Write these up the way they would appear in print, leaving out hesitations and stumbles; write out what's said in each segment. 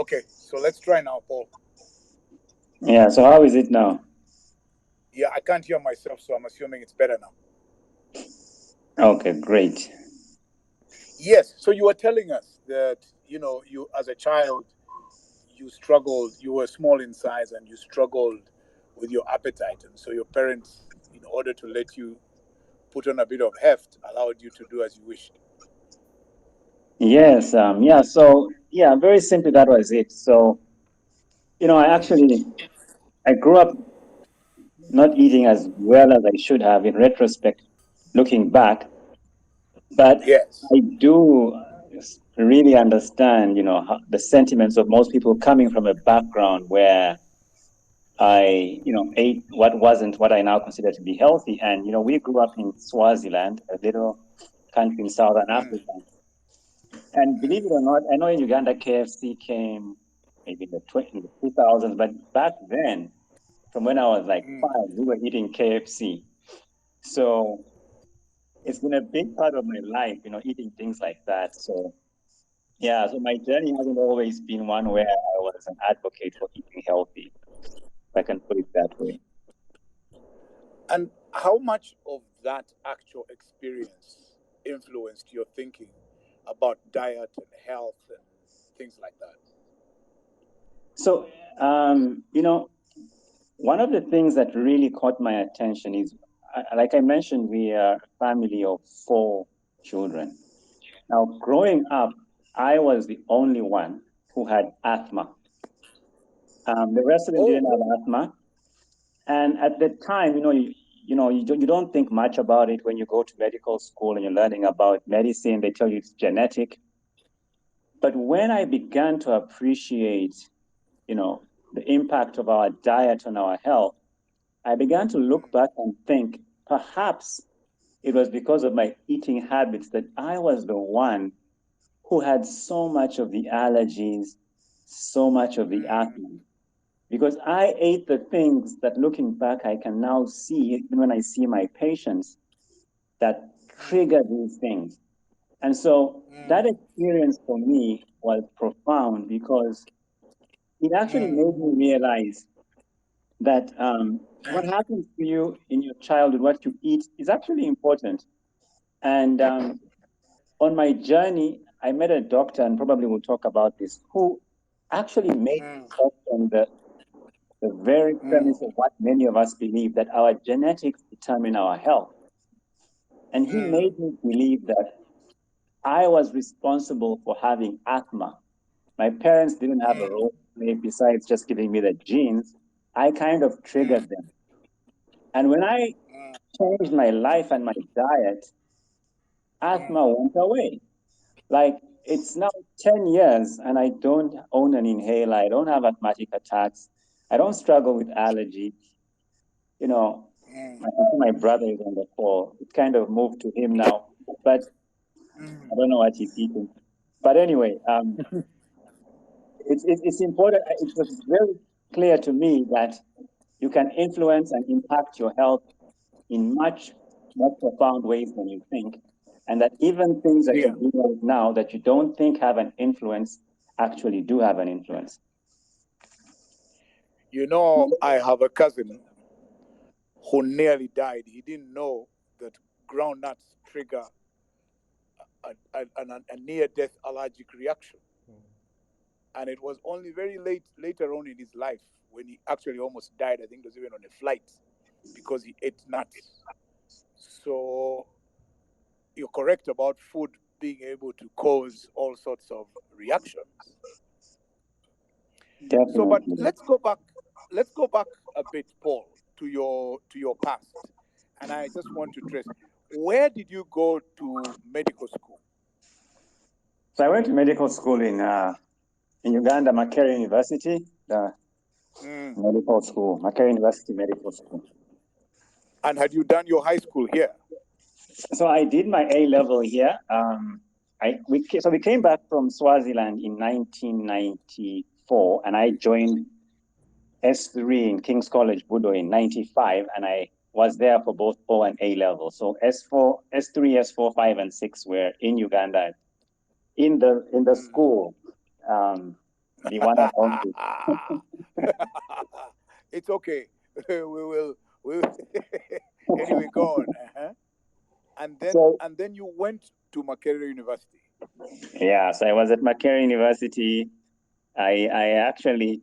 Okay, so let's try now, Paul. Yeah, so how is it now? Yeah, I can't hear myself, so I'm assuming it's better now. Okay, great. Yes, so you were telling us that, you as a child, you struggled, you were small in size and you struggled with your appetite. And so your parents, in order to let you put on a bit of heft, allowed you to do as you wished. Yes, so yeah, very simply that was it. So, I grew up not eating as well as I should have in retrospect, looking back, but Yes. I do really understand, the sentiments of most people coming from a background where I, ate what wasn't what I now consider to be healthy. And, we grew up in Swaziland, a little country in Southern Mm, Africa. And believe it or not, I know in Uganda KFC came maybe in the 2000s, but back then, from when I was like mm. 5, we were eating KFC. So it's been a big part of my life, eating things like that. So yeah, so my journey hasn't always been one where I was an advocate for eating healthy, if I can put it that way. And how much of that actual experience influenced your thinking about diet and health and things like that? So, one of the things that really caught my attention is, like I mentioned, we are a family of 4 children. Now, growing up, I was the only one who had asthma. The rest of them didn't Oh, have asthma. And at the time, you don't think much about it when you go to medical school and you're learning about medicine. They tell you it's genetic. But when I began to appreciate, you know, the impact of our diet on our health, I began to look back and think perhaps it was because of my eating habits that I was the one who had so much of the allergies, so much of the mm, asthma. Because I ate the things that looking back, I can now see, even when I see my patients, that mm, trigger these things. And so that mm, experience for me was profound because it actually made mm, me realize that what happens to you in your childhood, what you eat, is actually important. And on my journey, I met a doctor, and probably we'll talk about this, who actually made me mm, question the very premise of mm, what many of us believe, that our genetics determine our health. And he mm, made me believe that I was responsible for having asthma. My parents didn't have a mm, role to play besides just giving me the genes. I kind of triggered mm, them. And when I mm, changed my life and my diet, asthma mm. went away. Like it's now 10 years and I don't own an inhaler. I don't have asthmatic attacks. I don't struggle with allergies. You know, Mm, I think my brother is on the call. It kind of moved to him now, but I mm. don't know what he's eating. But anyway, it's important. It was very clear to me that you can influence and impact your health in much more profound ways than you think. And that even things that Yeah. you're doing right now that you don't think have an influence actually do have an influence. I have a cousin who nearly died. He didn't know that groundnuts trigger a near death allergic reaction. And it was only very later on in his life when he actually almost died. I think it was even on a flight because he ate nuts. So you're correct about food being able to cause all sorts of reactions. So, but Definitely. let's go back a bit, Paul, to your past. And I just want to trace, where did you go to medical school? So I went to medical school in Uganda, Makerere University, the Mm. medical school, Makerere University Medical School. And had you done your high school here? So I did my A level here. So we came back from Swaziland in 1994, and I joined S3 in King's College, Budo in 95, and I was there for both O and A level. So S4, S3, S4, 5, and 6 were in Uganda in the Mm. school. Um, the one and only. It's okay. we will. We will. Anyway, go on. So And then you went to Makerere University. yeah, so I was at Makerere University. I actually,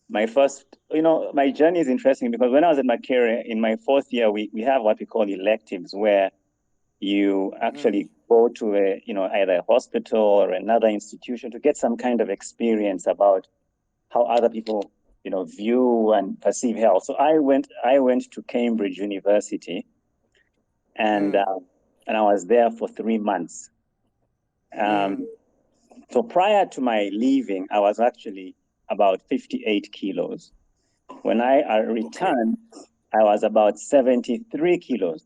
my first, my journey is interesting because when I was at Makerere in my fourth year, we have what we call electives, where you actually go to either a hospital or another institution to get some kind of experience about how other people view and perceive health. So I went to Cambridge University, and I was there for 3 months. So prior to my leaving, I was actually about 58 kilos. When I returned, I was about 73 kilos.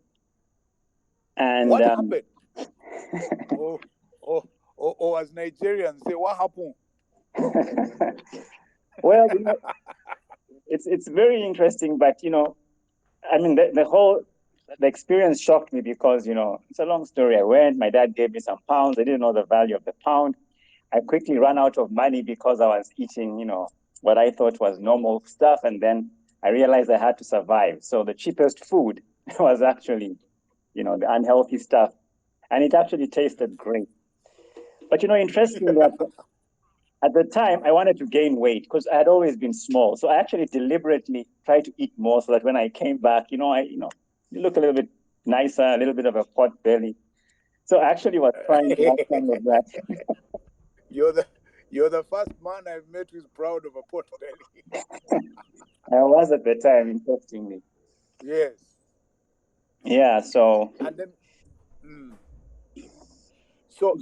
And what happened? As Nigerians say, what happened? Well, it's very interesting, but I mean, the experience shocked me because it's a long story. I went, my dad gave me some pounds. I didn't know the value of the pound. I quickly ran out of money because I was eating, what I thought was normal stuff, and then I realized I had to survive. So the cheapest food was actually, the unhealthy stuff, and it actually tasted great. But interestingly, at the time, I wanted to gain weight because I had always been small. So I actually deliberately tried to eat more so that when I came back, you look a little bit nicer, a little bit of a pot belly. So I actually was trying to have some of that. You're the first man I've met who's proud of a pot belly. I was at the time, interestingly. Yes. Yeah. So. And then, so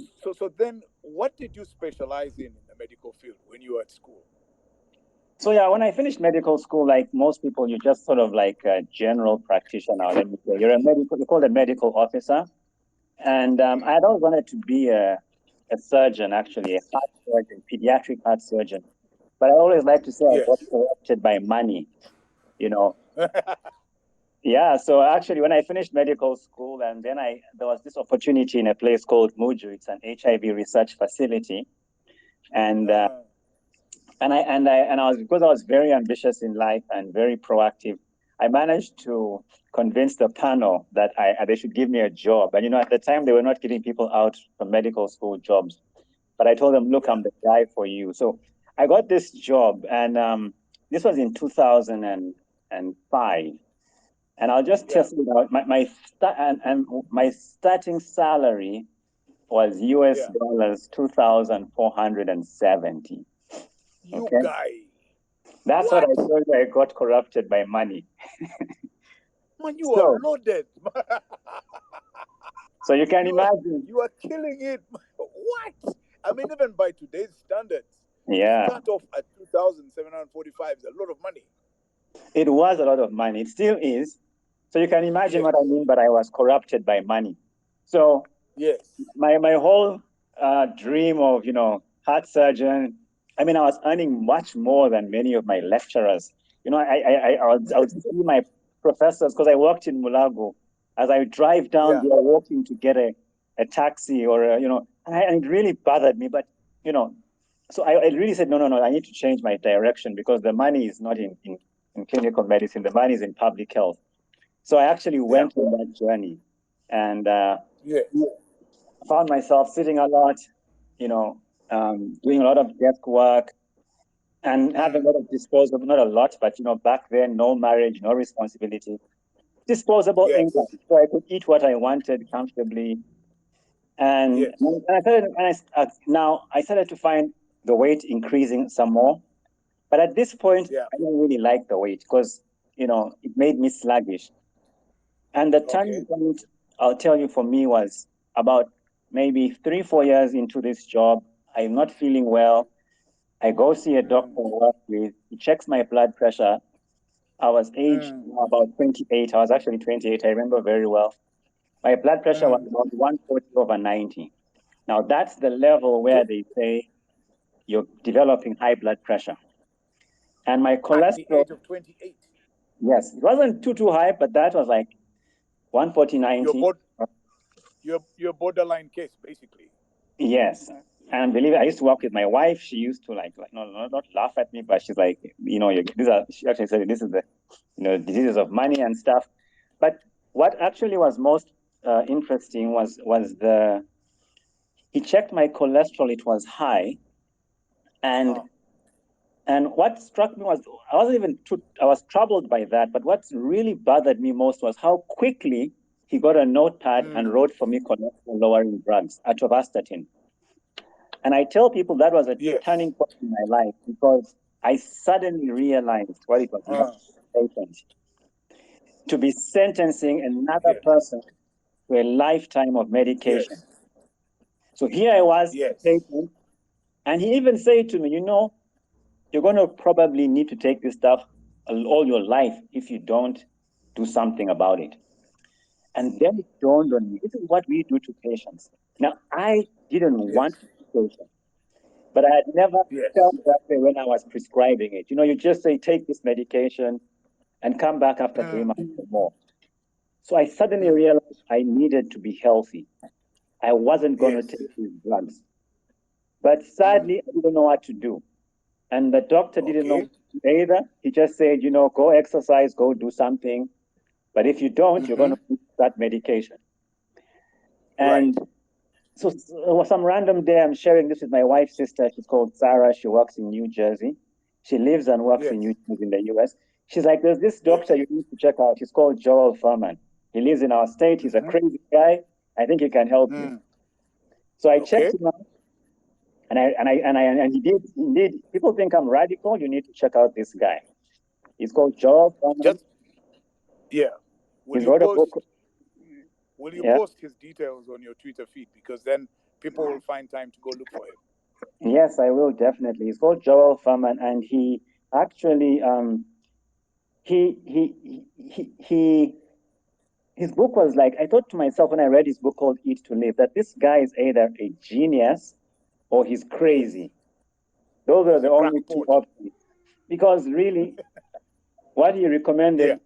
then, what did you specialize in the medical field when you were at school? So yeah, when I finished medical school, like most people, you're just sort of like a general practitioner. Let me say, you're called a medical officer. And I had always wanted to be a surgeon, actually, a heart surgeon, pediatric heart surgeon. But I always like to say I got Yes. corrupted by money, you know. Yeah, so actually, when I finished medical school, and then there was this opportunity in a place called Muju. It's an HIV research facility, and I was, because I was very ambitious in life and very proactive, I managed to convince the panel that they should give me a job. And at the time they were not giving people out from medical school jobs, but I told them, look, I'm the guy for you. So I got this job, and this was in 2005. And I'll just test it out. My starting salary was US dollars 2,470. You Okay. guy. That's what I told you. I got corrupted by money. Man, you are loaded. So you can imagine. You are killing it. What? I mean, even by today's standards, Yeah. to start off at 2,745 is a lot of money. It was a lot of money. It still is. So you can imagine what I mean, but I was corrupted by money. So my whole dream of, heart surgeon, I mean, I was earning much more than many of my lecturers. I would see my professors, because I worked in Mulago. As I drive down, they are walking to get a taxi or, and it really bothered me. But, so I really said, no, I need to change my direction because the money is not in clinical medicine. The money is in public health. So I actually went on that journey, and found myself sitting a lot, doing a lot of desk work, and having a lot of disposable, not a lot, but back then, no marriage, no responsibility, disposable income, so I could eat what I wanted comfortably. And I started to find the weight increasing some more. But at this point, I didn't really like the weight because, it made me sluggish. And the turning point, I'll tell you, for me was about maybe 3-4 years into this job. I'm not feeling well. I go see a doctor I work with. He checks my blood pressure. I was aged about 28. I was actually 28. I remember very well. My blood pressure was about 140/90. Now, that's the level where they say you're developing high blood pressure. And my cholesterol. At the age of 28. Yes, it wasn't too high, but that was like 140/90. Your borderline case, basically. Yes. And believe it, I used to work with my wife. She used to like no, not laugh at me, but she's like, these are. She actually said this is the, diseases of money and stuff. But what actually was most interesting was he checked my cholesterol. It was high, and what struck me was I was troubled by that. But what really bothered me most was how quickly he got a notepad and wrote for me cholesterol lowering drugs, atorvastatin. And I tell people that was a turning point in my life because I suddenly realized what it was like to be sentencing another person to a lifetime of medication. So here I was, taking, and he even said to me, you're going to probably need to take this stuff all your life if you don't do something about it. And then it dawned on me, this is what we do to patients. Now, I didn't want to be patient, but I had never felt that way when I was prescribing it. You just say, take this medication and come back after 3 months or more. So I suddenly realized I needed to be healthy. I wasn't going to take these drugs. But sadly, I didn't know what to do. And the doctor didn't know either. He just said, go exercise, go do something. But if you don't, you're going to lose that medication. And so some random day, I'm sharing this with my wife's sister. She's called Sarah. She works in New Jersey. She lives and works in New Jersey in the US. She's like, there's this doctor you need to check out. He's called Joel Furman. He lives in our state. He's a crazy guy. I think he can help you. So I checked him out. And he did indeed. People think I'm radical. You need to check out this guy. He's called Joel Furman. Will you post his details on your Twitter feed? Because then people will find time to go look for him. Yes, I will, definitely. He's called Joel Furman, and he actually his book was like, I thought to myself when I read his book called Eat to Live, that this guy is either a genius or he's crazy. Those are the only two options. Because really, what he recommended,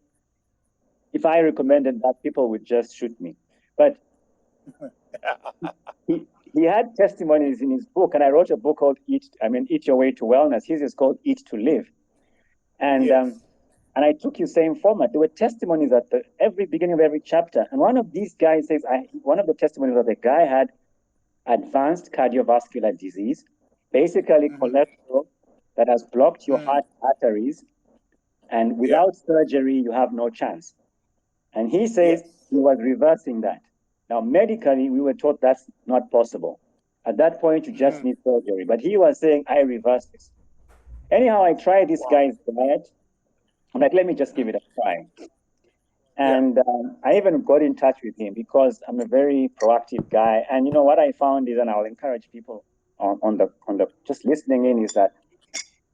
if I recommended that, people would just shoot me. But he had testimonies in his book, and I wrote a book called Eat Your Way to Wellness. His is called Eat to Live. And and I took his same format. There were testimonies at the every beginning of every chapter. And one of these guys says, one of the testimonies was the guy had advanced cardiovascular disease, basically cholesterol that has blocked your heart arteries, and without surgery, you have no chance. And he says he was reversing that. Now, medically, we were taught that's not possible. At that point, you just need surgery. But he was saying, I reversed this. Anyhow, I tried this guy's diet. I'm like, let me just give it a try. And I even got in touch with him because I'm a very proactive guy. And what I found is, and I'll encourage people on the just listening in, is that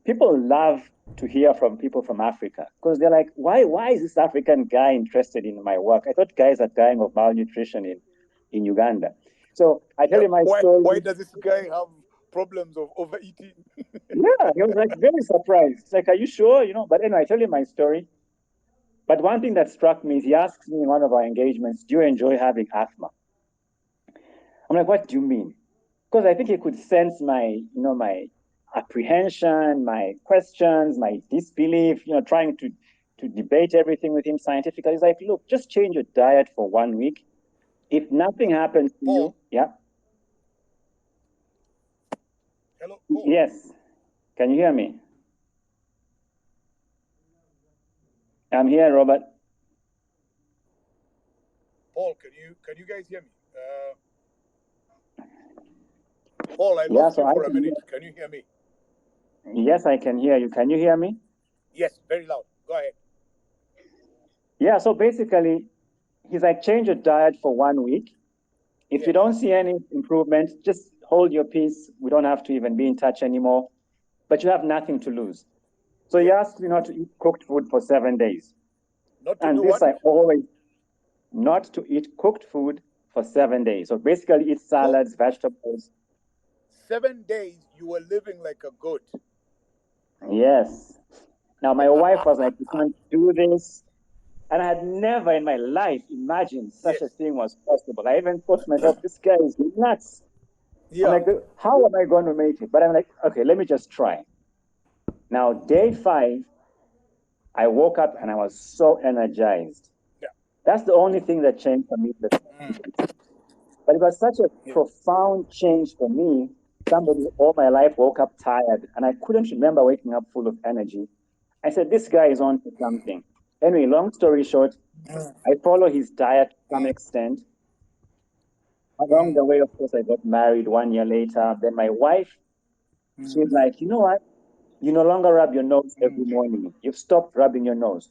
people love to hear from people from Africa because they're like, why is this African guy interested in my work? I thought guys are dying of malnutrition in Uganda. So I tell you my story. Why does this guy have problems of overeating? Yeah, he was like very surprised. It's like, are you sure? But anyway, I tell you my story. But one thing that struck me is he asked me in one of our engagements, do you enjoy having asthma? I'm like, what do you mean? Because I think he could sense my apprehension, my questions, my disbelief, trying to debate everything with him scientifically. He's like, look, just change your diet for 1 week. If nothing happens to you, Hello, Paul. Yes. Can you hear me? I'm here, Robert. Paul, can you guys hear me? Paul, I lost you for a minute. Can you hear me? Yes, I can hear you. Can you hear me? Yes, very loud. Go ahead. Yeah, so basically, he's like, change your diet for 1 week. If you don't see any improvement, just hold your peace. We don't have to even be in touch anymore. But you have nothing to lose. So he asked me not to eat cooked food for 7 days. Not to do what? I always, not to eat cooked food for 7 days. So basically eat salads, vegetables. 7 days you were living like a goat. Yes. Now my wife was like, you can't do this. And I had never in my life imagined such a thing was possible. I even thought to myself, this guy is nuts. I'm Yeah. like, how am I going to make it? But I'm like, okay, let me just try. Now, day 5, I woke up and I was so energized. Yeah. That's the only thing that changed for me. But it was such a Yeah. profound change for me. Somebody all my life woke up tired, and I couldn't remember waking up full of energy. I said, this guy is on to something. Anyway, long story short, I follow his diet to some extent. Along the way, of course, I got married 1 year later. Then my wife, she's like, you know what? You no longer rub your nose every morning. You've stopped rubbing your nose.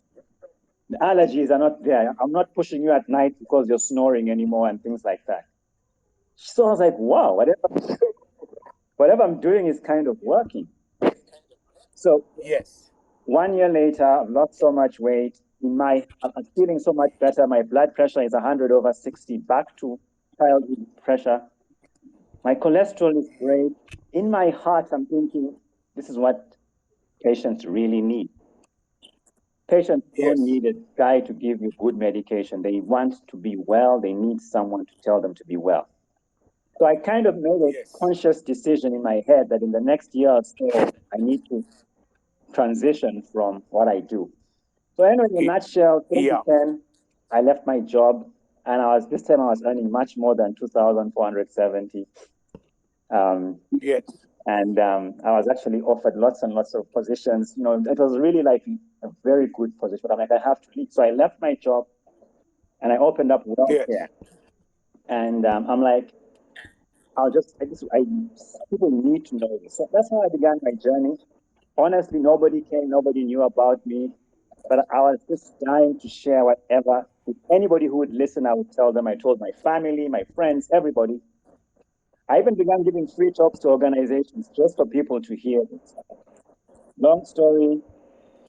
The allergies are not there. I'm not pushing you at night because you're snoring anymore and things like that. So I was like, wow, whatever I'm doing is kind of working. So Yes. 1 year later, I've lost so much weight. I'm feeling so much better. My blood pressure is 100/60, back to childhood pressure. My cholesterol is great. In my heart, I'm thinking, this is what patients really need. Patients don't Yes. need a guy to give you good medication. They want to be well. They need someone to tell them to be well. So I kind of made a Yes. conscious decision in my head that in the next year or so, I need to transition from what I do. So anyway, in a nutshell, Yeah. 2010, I left my job, and this time I was earning much more than 2,470. Um, Yes. and I was actually offered lots and lots of positions. It was really like a very good position. But I'm like, I have to leave. So I left my job and I opened up Yes. WellCare. And I'm like, people need to know this. So that's how I began my journey. Honestly, nobody came, nobody knew about me, but I was just dying to share whatever with anybody who would listen. I would tell them. I told my family, my friends, everybody. I even began giving free talks to organizations just for people to hear this. Long story,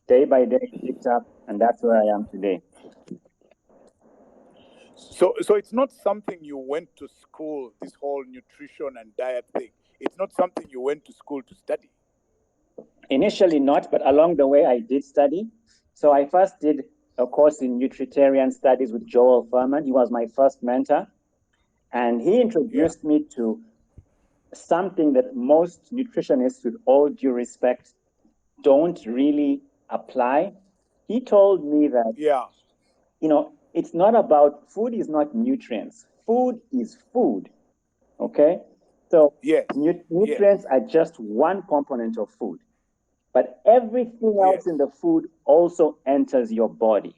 day by day, it picked up, and that's where I am today. So it's not something you went to school, this whole nutrition and diet thing. It's not something you went to school to study. Initially, not, but along the way, I did study. So I first did a course in nutritarian studies with Joel Furman. He was my first mentor, and he Yeah. introduced me to something that most nutritionists, with all due respect, don't really apply. He told me that, Yeah. it's not about food, is not nutrients. Food is food. Okay. So Yes. Yes. nutrients are just one component of food, but everything Yes. else in the food also enters your body.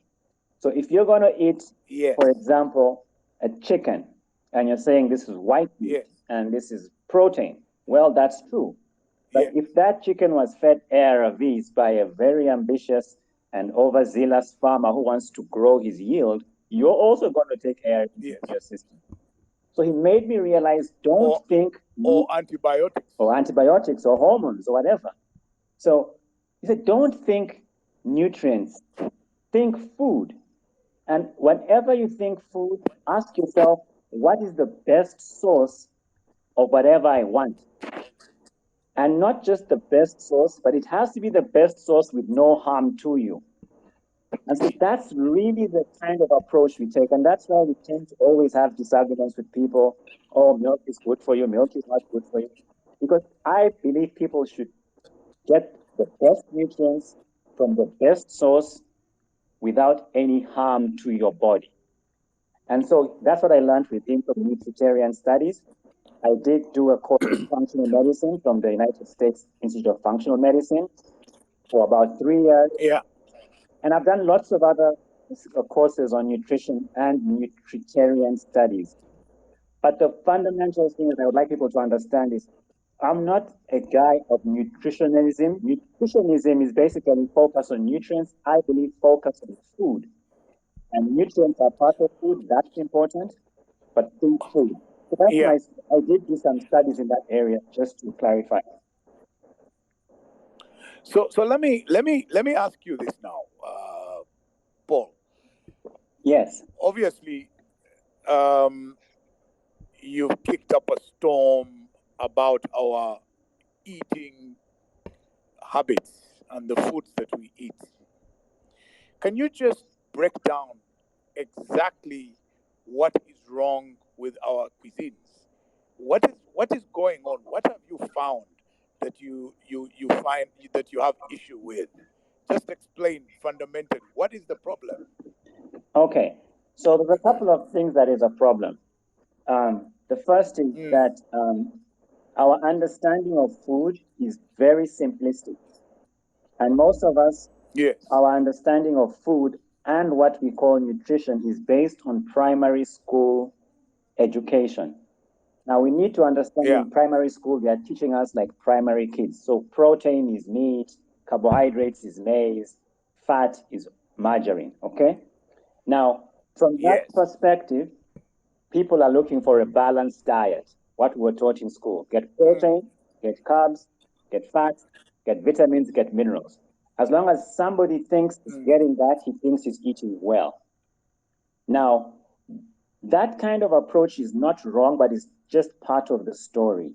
So if you're going to eat, Yes. for example, a chicken, and you're saying this is white meat Yes. and this is protein, well, that's true. But Yes. if that chicken was fed ARVs by a very ambitious and overzealous farmer who wants to grow his yield, you're also going to take ARVs Yes. into your system. So he made me realize, don't Or think or antibiotics. or antibiotics or hormones or whatever. So he said, don't think nutrients, think food. And whenever you think food, ask yourself, what is the best source of whatever I want? And not just the best source, but it has to be the best source with no harm to you. And so that's really the kind of approach we take. And that's why we tend to always have disagreements with people. Oh, milk is good for you, milk is not good for you. Because I believe people should get the best nutrients from the best source without any harm to your body. And so that's what I learned within the Nutritarian studies. I did do a course in functional medicine from the United States Institute of Functional Medicine for about 3 years. Yeah. And I've done lots of other courses on nutrition and Nutritarian studies. But the fundamental thing that I would like people to understand is I'm not a guy of nutritionism. Nutritionism is basically focus on nutrients. I believe focus on food. And nutrients are part of food. That's important. But think food. So that's Yeah. my. I did do some studies in that area just to clarify. So let me ask you this now, Paul. Yes. Obviously, um, you've kicked up a storm about our eating habits and the foods that we eat. Can you just break down exactly what is wrong with our cuisines? what is going on? What have you found that you find that you have issue with? Just explain fundamentally what is the problem. Okay, so there's a couple of things that is a problem. The first is Mm. that our understanding of food is very simplistic. And most of us, Yes. our understanding of food and what we call nutrition is based on primary school education. Now, we need to understand Yeah. in primary school, they are teaching us like primary kids. So, protein is meat, carbohydrates is maize, fat is margarine. Okay? Now, from that Yes. perspective, people are looking for a balanced diet, what we were taught in school. Get Mm. protein, get carbs, get fats, get vitamins, get minerals. As long as somebody thinks he's Mm. getting that, he thinks he's eating well. Now, that kind of approach is not wrong, but it's just part of the story.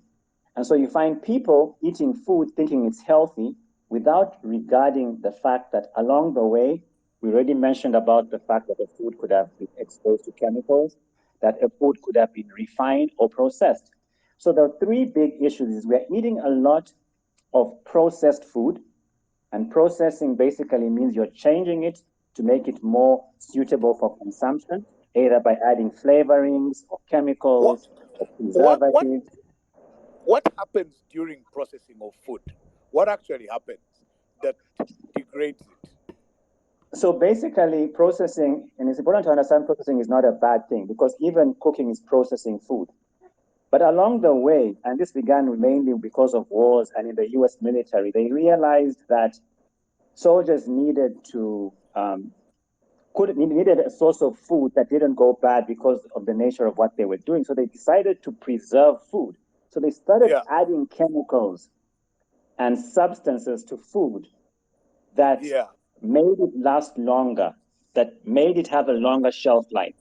And so you find people eating food thinking it's healthy without regarding the fact that along the way, we already mentioned about the fact that the food could have been exposed to chemicals, that a food could have been refined or processed. So the three big issues is we're eating a lot of processed food, and processing basically means you're changing it to make it more suitable for consumption, either by adding flavorings or What chemicals or what what preservatives. what happens during processing of food? What actually happens that degrades it? So basically, processing, and it's important to understand processing is not a bad thing because even cooking is processing food. But along the way, and this began mainly because of wars and in the US military, they realized that soldiers needed a source of food that didn't go bad because of the nature of what they were doing. So they decided to preserve food. So they started Yeah. adding chemicals and substances to food that Yeah. made it last longer, that made it have a longer shelf life.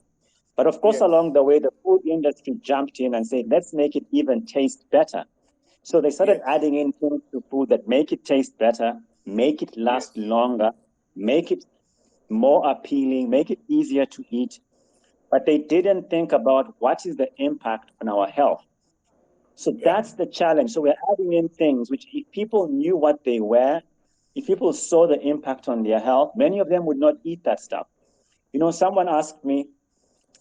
But of course, Yes. along the way, the food industry jumped in and said, let's make it even taste better. So they started Yes. adding in things to food that make it taste better, make it Yes. last longer, make it more appealing, make it easier to eat. But they didn't think about what is the impact on our health. So Yeah. that's the challenge. So we're adding in things which, if people knew what they were, if people saw the impact on their health, many of them would not eat that stuff. You know, someone asked me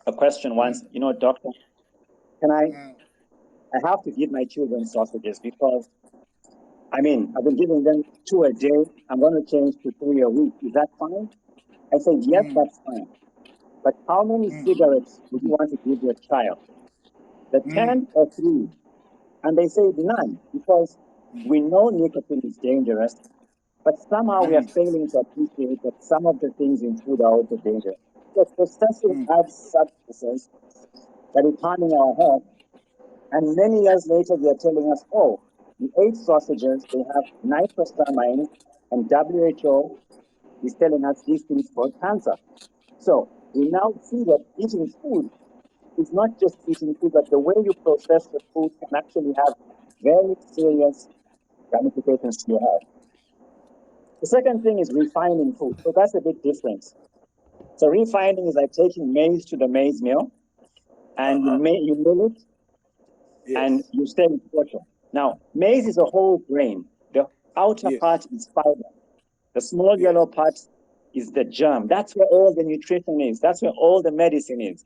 a question once, Mm. doctor, can Mm. I have to give my children sausages because, I've been giving them two a day. I'm going to change to three a week. Is that fine? I said, yes, Mm. that's fine. But how many Mm. cigarettes would you want to give your child? The Mm. 10 or 3? And they say none because we know nicotine is dangerous, but somehow we are Mm. failing to appreciate that some of the things in food are also dangerous. So processing Mm. adds substances that is harming our health. And many years later, they are telling us, oh, you ate sausages, they have nitrosamines, and WHO is telling us these things cause cancer. So we now see that eating food is not just eating food, but the way you process the food can actually have very serious ramifications to your health. The second thing is refining food. So that's a big difference. So refining is like taking maize to the maize mill and Uh-huh. you mill it and Yes. you sell it bottle. Now, maize is a whole grain. The outer Yes. part is fiber. The small Yes. yellow part is the germ. That's where all the nutrition is. That's where all the medicine is.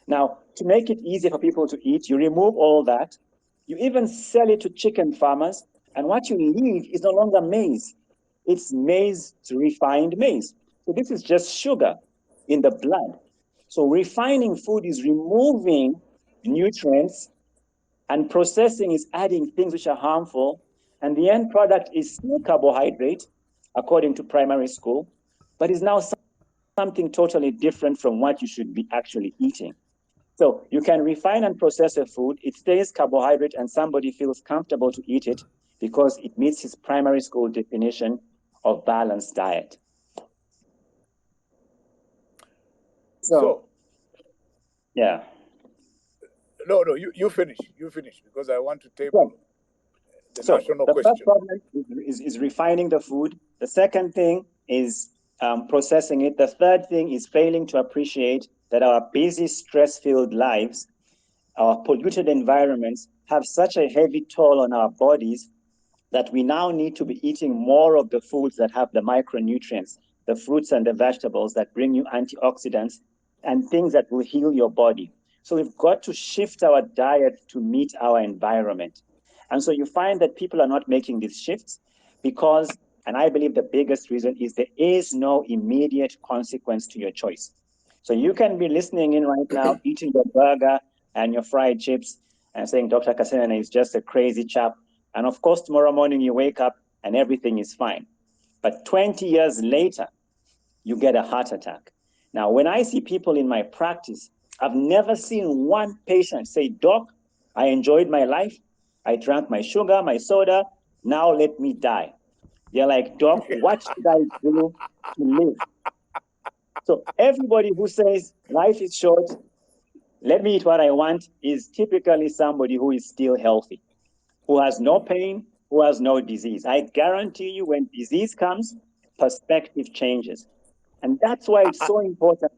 Now, to make it easier for people to eat, you remove all that. You even sell it to chicken farmers, and what you leave is no longer maize. It's maize to refined maize. So this is just sugar in the blood. So refining food is removing nutrients, and processing is adding things which are harmful. And the end product is still carbohydrate, according to primary school, but is now something totally different from what you should be actually eating. So you can refine and process a food, it stays carbohydrate, and somebody feels comfortable to eat it because it meets his primary school definition of balanced diet. So So, yeah. no, you finish. You finish because I want to table So, the so national the first question. problem is refining the food. The second thing is processing it. The third thing is failing to appreciate that our busy, stress filled lives our polluted environments have such a heavy toll on our bodies that we now need to be eating more of the foods that have the micronutrients, the fruits and the vegetables that bring you antioxidants and things that will heal your body. So we've got to shift our diet to meet our environment. And so you find that people are not making these shifts because, and I believe the biggest reason is there is no immediate consequence to your choice. So you can be listening in right now, eating your burger and your fried chips and saying, Dr. Kasenene is just a crazy chap. And of course, tomorrow morning you wake up and everything is fine. But 20 years later, you get a heart attack. Now, when I see people in my practice, I've never seen one patient say, Doc, I enjoyed my life. I drank my sugar, my soda. Now let me die. They're like, Doc, what should I do to live? So everybody who says life is short, let me eat what I want, is typically somebody who is still healthy, who has no pain, who has no disease. I guarantee you when disease comes, perspective changes. And that's why it's so important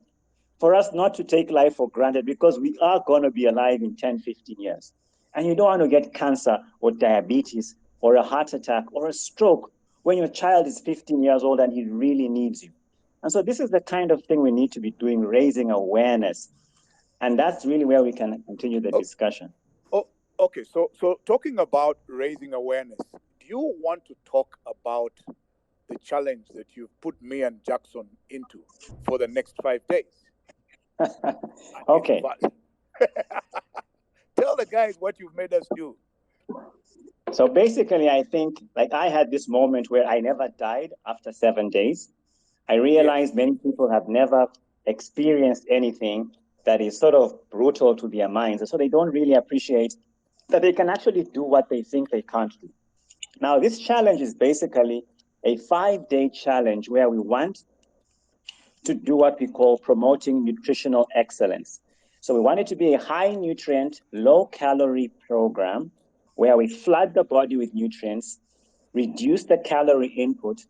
for us not to take life for granted, because we are going to be alive in 10, 15 years. And you don't want to get cancer or diabetes or a heart attack or a stroke when your child is 15 years old and he really needs you. And so this is the kind of thing we need to be doing, raising awareness. And that's really where we can continue the discussion. Oh, okay. So talking about raising awareness, do you want to talk about the challenge that you've put me and Jackson into for the next 5 days? Okay. Tell the guys what you've made us do. So basically, I think like I had this moment where I never died after 7 days. I realized many people have never experienced anything that is sort of brutal to their minds. And so they don't really appreciate that they can actually do what they think they can't do. Now, this challenge is basically a 5-day challenge where we want to do what we call promoting nutritional excellence. So we want it to be a high nutrient, low calorie program where we flood the body with nutrients, reduce the calorie input,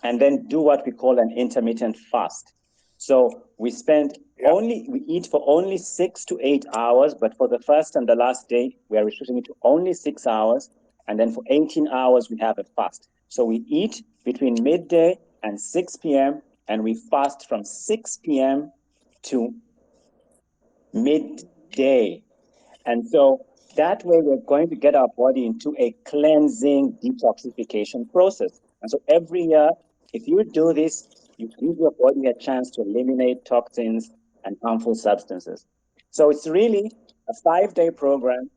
and then do what we call an intermittent fast. So we we eat for only 6 to 8 hours, but for the first and the last day, we are restricting it to only 6 hours. And then for 18 hours, we have a fast. So we eat between midday and 6 p.m., and we fast from 6 p.m. to midday. And so that way, we're going to get our body into a cleansing detoxification process. And so every year, if you do this, you give your body a chance to eliminate toxins and harmful substances. So it's really a 5-day program,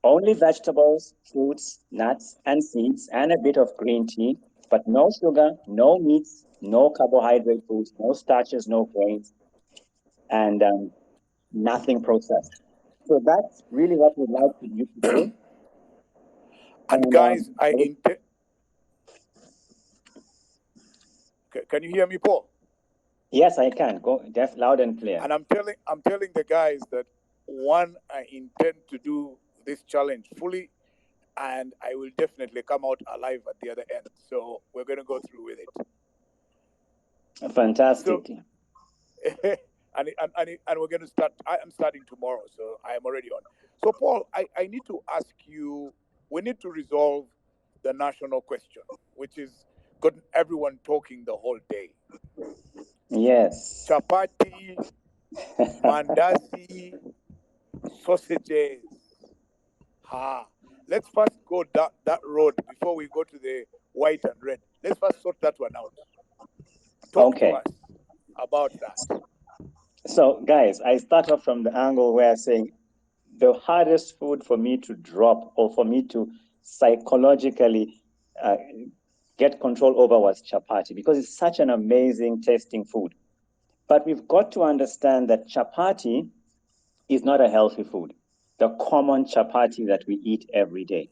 only vegetables, fruits, nuts, and seeds, and a bit of green tea, but no sugar, no meats, no carbohydrate foods, no starches, no grains, and nothing processed. So that's really what we'd like you to do. And guys, can you hear me, Paul? Yes, I can. Go deaf, loud and clear. And I'm telling the guys that one, I intend to do this challenge fully, and I will definitely come out alive at the other end. So we're going to go through with it. Fantastic. So, and we're going to start. I am starting tomorrow, so I am already on. So, Paul, I need to ask you. We need to resolve the national question, which is got everyone talking the whole day. Yes. Chapati, mandazi, sausages. Let's first go that road before we go to the white and red. Let's first sort that one out. Talk to us about that. So, guys, I start off from the angle where I'm saying the hardest food for me to drop or for me to psychologically get control over was chapati, because it's such an amazing tasting food. But we've got to understand that chapati is not a healthy food, the common chapati that we eat every day.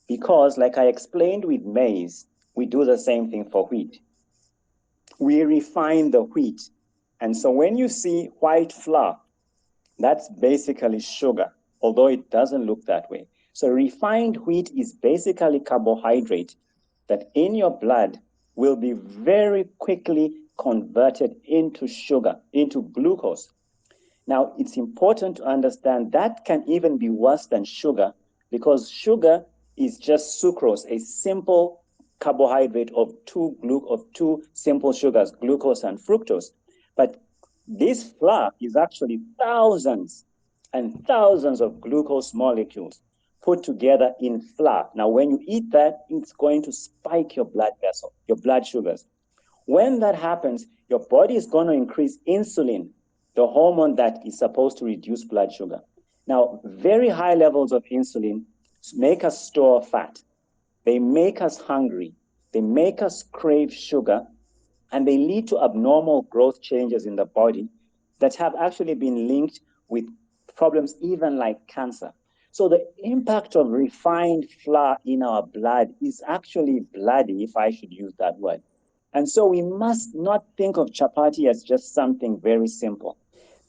Because, like I explained with maize, we do the same thing for wheat. We refine the wheat. And so when you see white flour, that's basically sugar, although it doesn't look that way. So refined wheat is basically carbohydrate that in your blood will be very quickly converted into sugar, into glucose. Now, it's important to understand that can even be worse than sugar, because sugar is just sucrose, a simple carbohydrate of two simple sugars, glucose and fructose. But this flour is actually thousands and thousands of glucose molecules put together in flour. Now, when you eat that, it's going to spike your blood vessel, your blood sugars. When that happens, your body is going to increase insulin, the hormone that is supposed to reduce blood sugar. Now, very high levels of insulin make us store fat. They make us hungry. They make us crave sugar, and they lead to abnormal growth changes in the body that have actually been linked with problems even like cancer. So the impact of refined flour in our blood is actually bloody, if I should use that word. And so we must not think of chapati as just something very simple.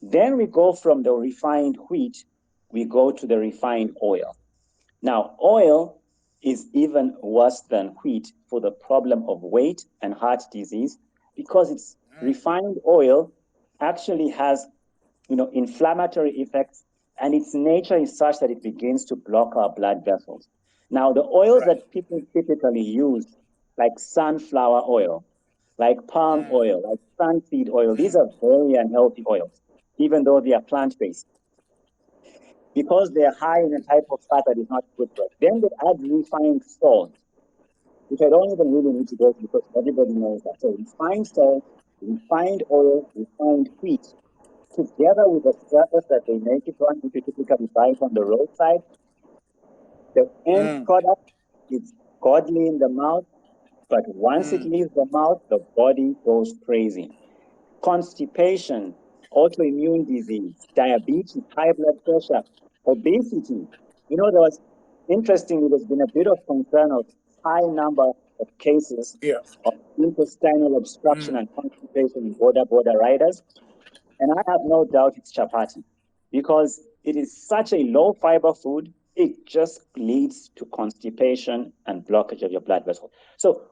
Then we go from the refined wheat, we go to the refined oil. Now, oil is even worse than wheat for the problem of weight and heart disease, because it's refined oil actually has, inflammatory effects, and its nature is such that it begins to block our blood vessels. Now, the oils Right. that people typically use, like sunflower oil, like palm oil, like sunseed oil, these are very unhealthy oils, even though they are plant-based, because they are high in a type of fat that is not good for us. Then they add refined salt, which I don't even really need to go to because everybody knows that. So refined salt, refined oil, refined wheat, together with the surface that they make it on, which you typically buy it on the roadside, the end product is godly in the mouth, but once it leaves the mouth, the body goes crazy. Constipation, autoimmune disease, diabetes, high blood pressure, obesity. Interestingly, there's been a bit of concern of high number of cases Yeah. of intestinal obstruction and constipation in border riders. And I have no doubt it's chapati, because it is such a low fiber food. It just leads to constipation and blockage of your blood vessel. So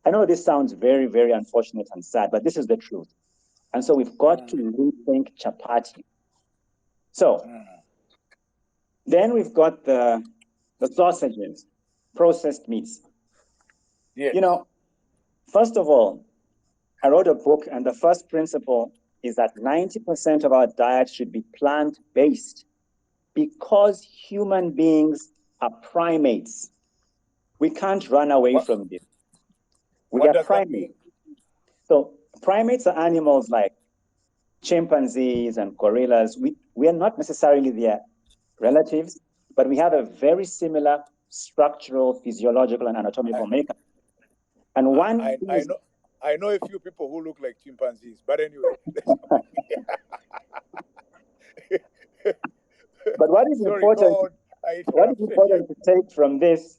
I know this sounds very, very unfortunate and sad, but this is the truth. And so we've got to rethink chapati. So then we've got the sausages, processed meats. Yes. First of all, I wrote a book, and the first principle is that 90% of our diet should be plant-based, because human beings are primates. We can't run away from this. We What are does that mean? primates. So primates are animals like chimpanzees and gorillas. We are not necessarily their relatives, but we have a very similar structural, physiological, and anatomical makeup. And one thing is, I know a few people who look like chimpanzees, but anyway. but what is Sorry, important? go on. I What is interrupted you. important to take from this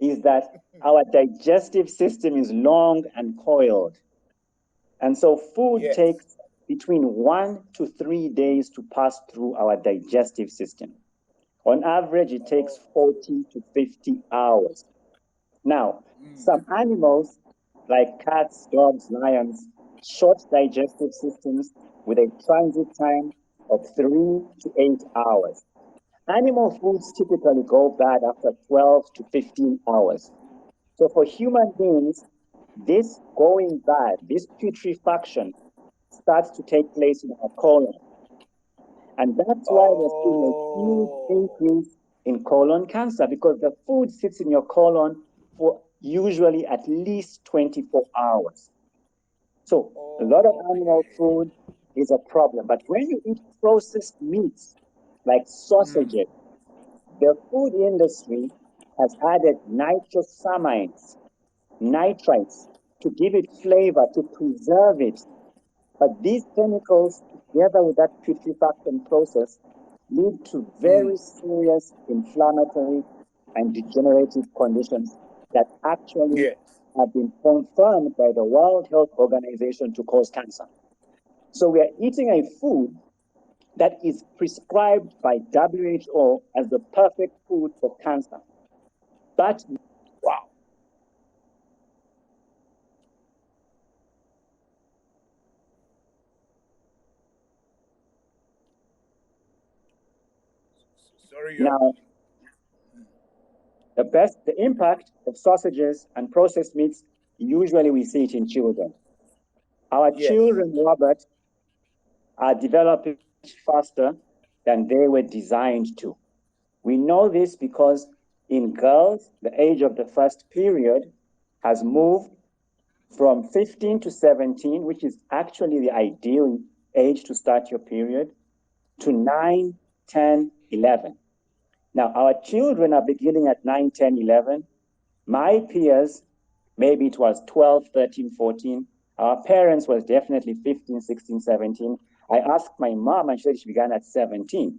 is that our digestive system is long and coiled. And so food Yes. takes between 1 to 3 days to pass through our digestive system. On average, it takes 40 to 50 hours. Now, some animals, like cats, dogs, lions, short digestive systems with a transit time of 3 to 8 hours. Animal foods typically go bad after 12 to 15 hours. So for human beings, this going bad, this putrefaction, starts to take place in our colon. And that's why we're seeing a huge increase in colon cancer, because the food sits in your colon for usually at least 24 hours. So a lot of animal food is a problem. But when you eat processed meats like sausages, the food industry has added nitrosamines, nitrites, to give it flavor, to preserve it. But these chemicals, together with that putrefaction process, lead to very serious inflammatory and degenerative conditions that actually Yes. have been confirmed by the World Health Organization to cause cancer. So we are eating a food that is prescribed by WHO as the perfect food for cancer. But Wow. Sorry, Now, the impact of sausages and processed meats, usually we see it in children. Our children, Robert, are developing much faster than they were designed to. We know this because in girls, the age of the first period has moved from 15 to 17, which is actually the ideal age to start your period, to 9, 10, 11. Now, our children are beginning at 9, 10, 11. My peers, maybe it was 12, 13, 14. Our parents was definitely 15, 16, 17. I asked my mom and she said she began at 17.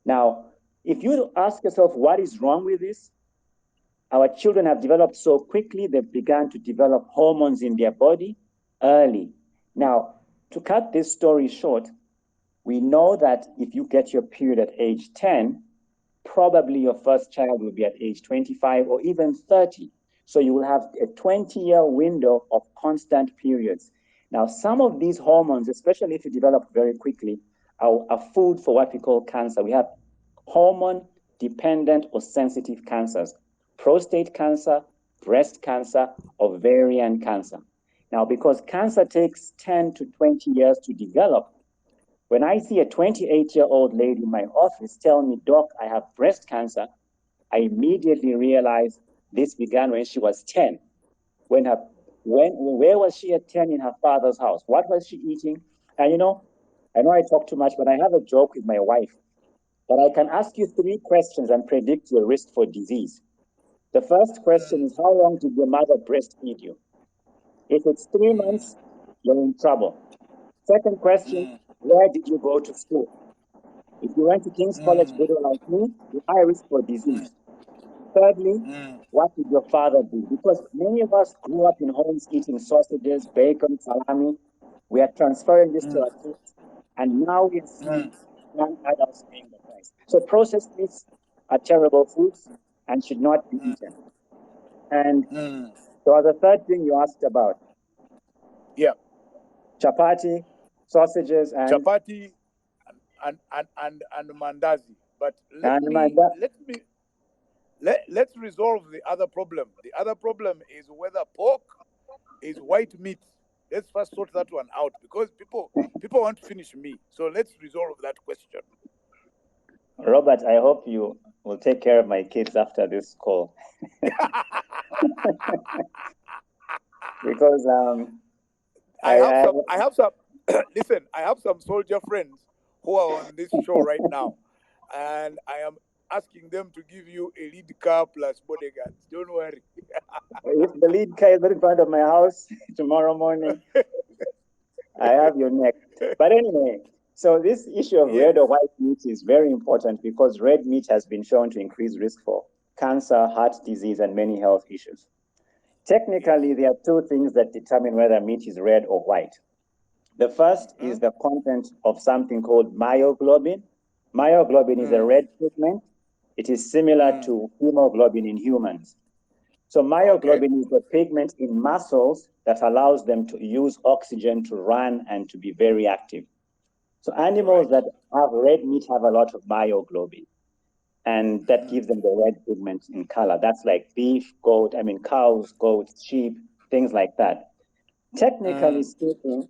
Now, if you ask yourself what is wrong with this, our children have developed so quickly, they've begun to develop hormones in their body early. Now, to cut this story short, we know that if you get your period at age 10, probably your first child will be at age 25 or even 30. So you will have a 20-year window of constant periods. Now, some of these hormones, especially if you develop very quickly, are food for what we call cancer. We have hormone-dependent or sensitive cancers: prostate cancer, breast cancer, ovarian cancer. Now, because cancer takes 10 to 20 years to develop, when I see a 28-year-old lady in my office tell me, "Doc, I have breast cancer," I immediately realize this began when she was 10. Where was she at 10 in her father's house? What was she eating? And I know I talk too much, but I have a joke with my wife that I can ask you 3 questions and predict your risk for disease. The first question is, how long did your mother breastfeed you? If it's 3 months, you're in trouble. Second question, where did you go to school? If you went to King's College, good like me, you're high risk for disease. Thirdly, what did your father do? Because many of us grew up in homes eating sausages, bacon, salami. We are transferring this to our kids, and now we are seeing young adults paying the price. So processed meats are terrible foods and should not be eaten. And so the third thing you asked about. Yeah. Chapati, sausages, and chapati and mandazi. But let's resolve the other problem. The other problem is whether pork is white meat. Let's first sort that one out, because people want to finish me. So let's resolve that question. Robert, I hope you will take care of my kids after this call. Because I have some listen, I have some soldier friends who are on this show right now, and I am asking them to give you a lead car plus bodyguards. Don't worry. If the lead car is not in front of my house tomorrow morning, I have your neck. But anyway, so this issue of red or white meat is very important because red meat has been shown to increase risk for cancer, heart disease, and many health issues. Technically, there are 2 things that determine whether meat is red or white. The first is the content of something called myoglobin. Myoglobin is a red pigment. It is similar to hemoglobin in humans. So myoglobin is the pigment in muscles that allows them to use oxygen to run and to be very active. So animals that have red meat have a lot of myoglobin, and that gives them the red pigment in color. That's like beef, cows, goats, sheep, things like that. Technically speaking,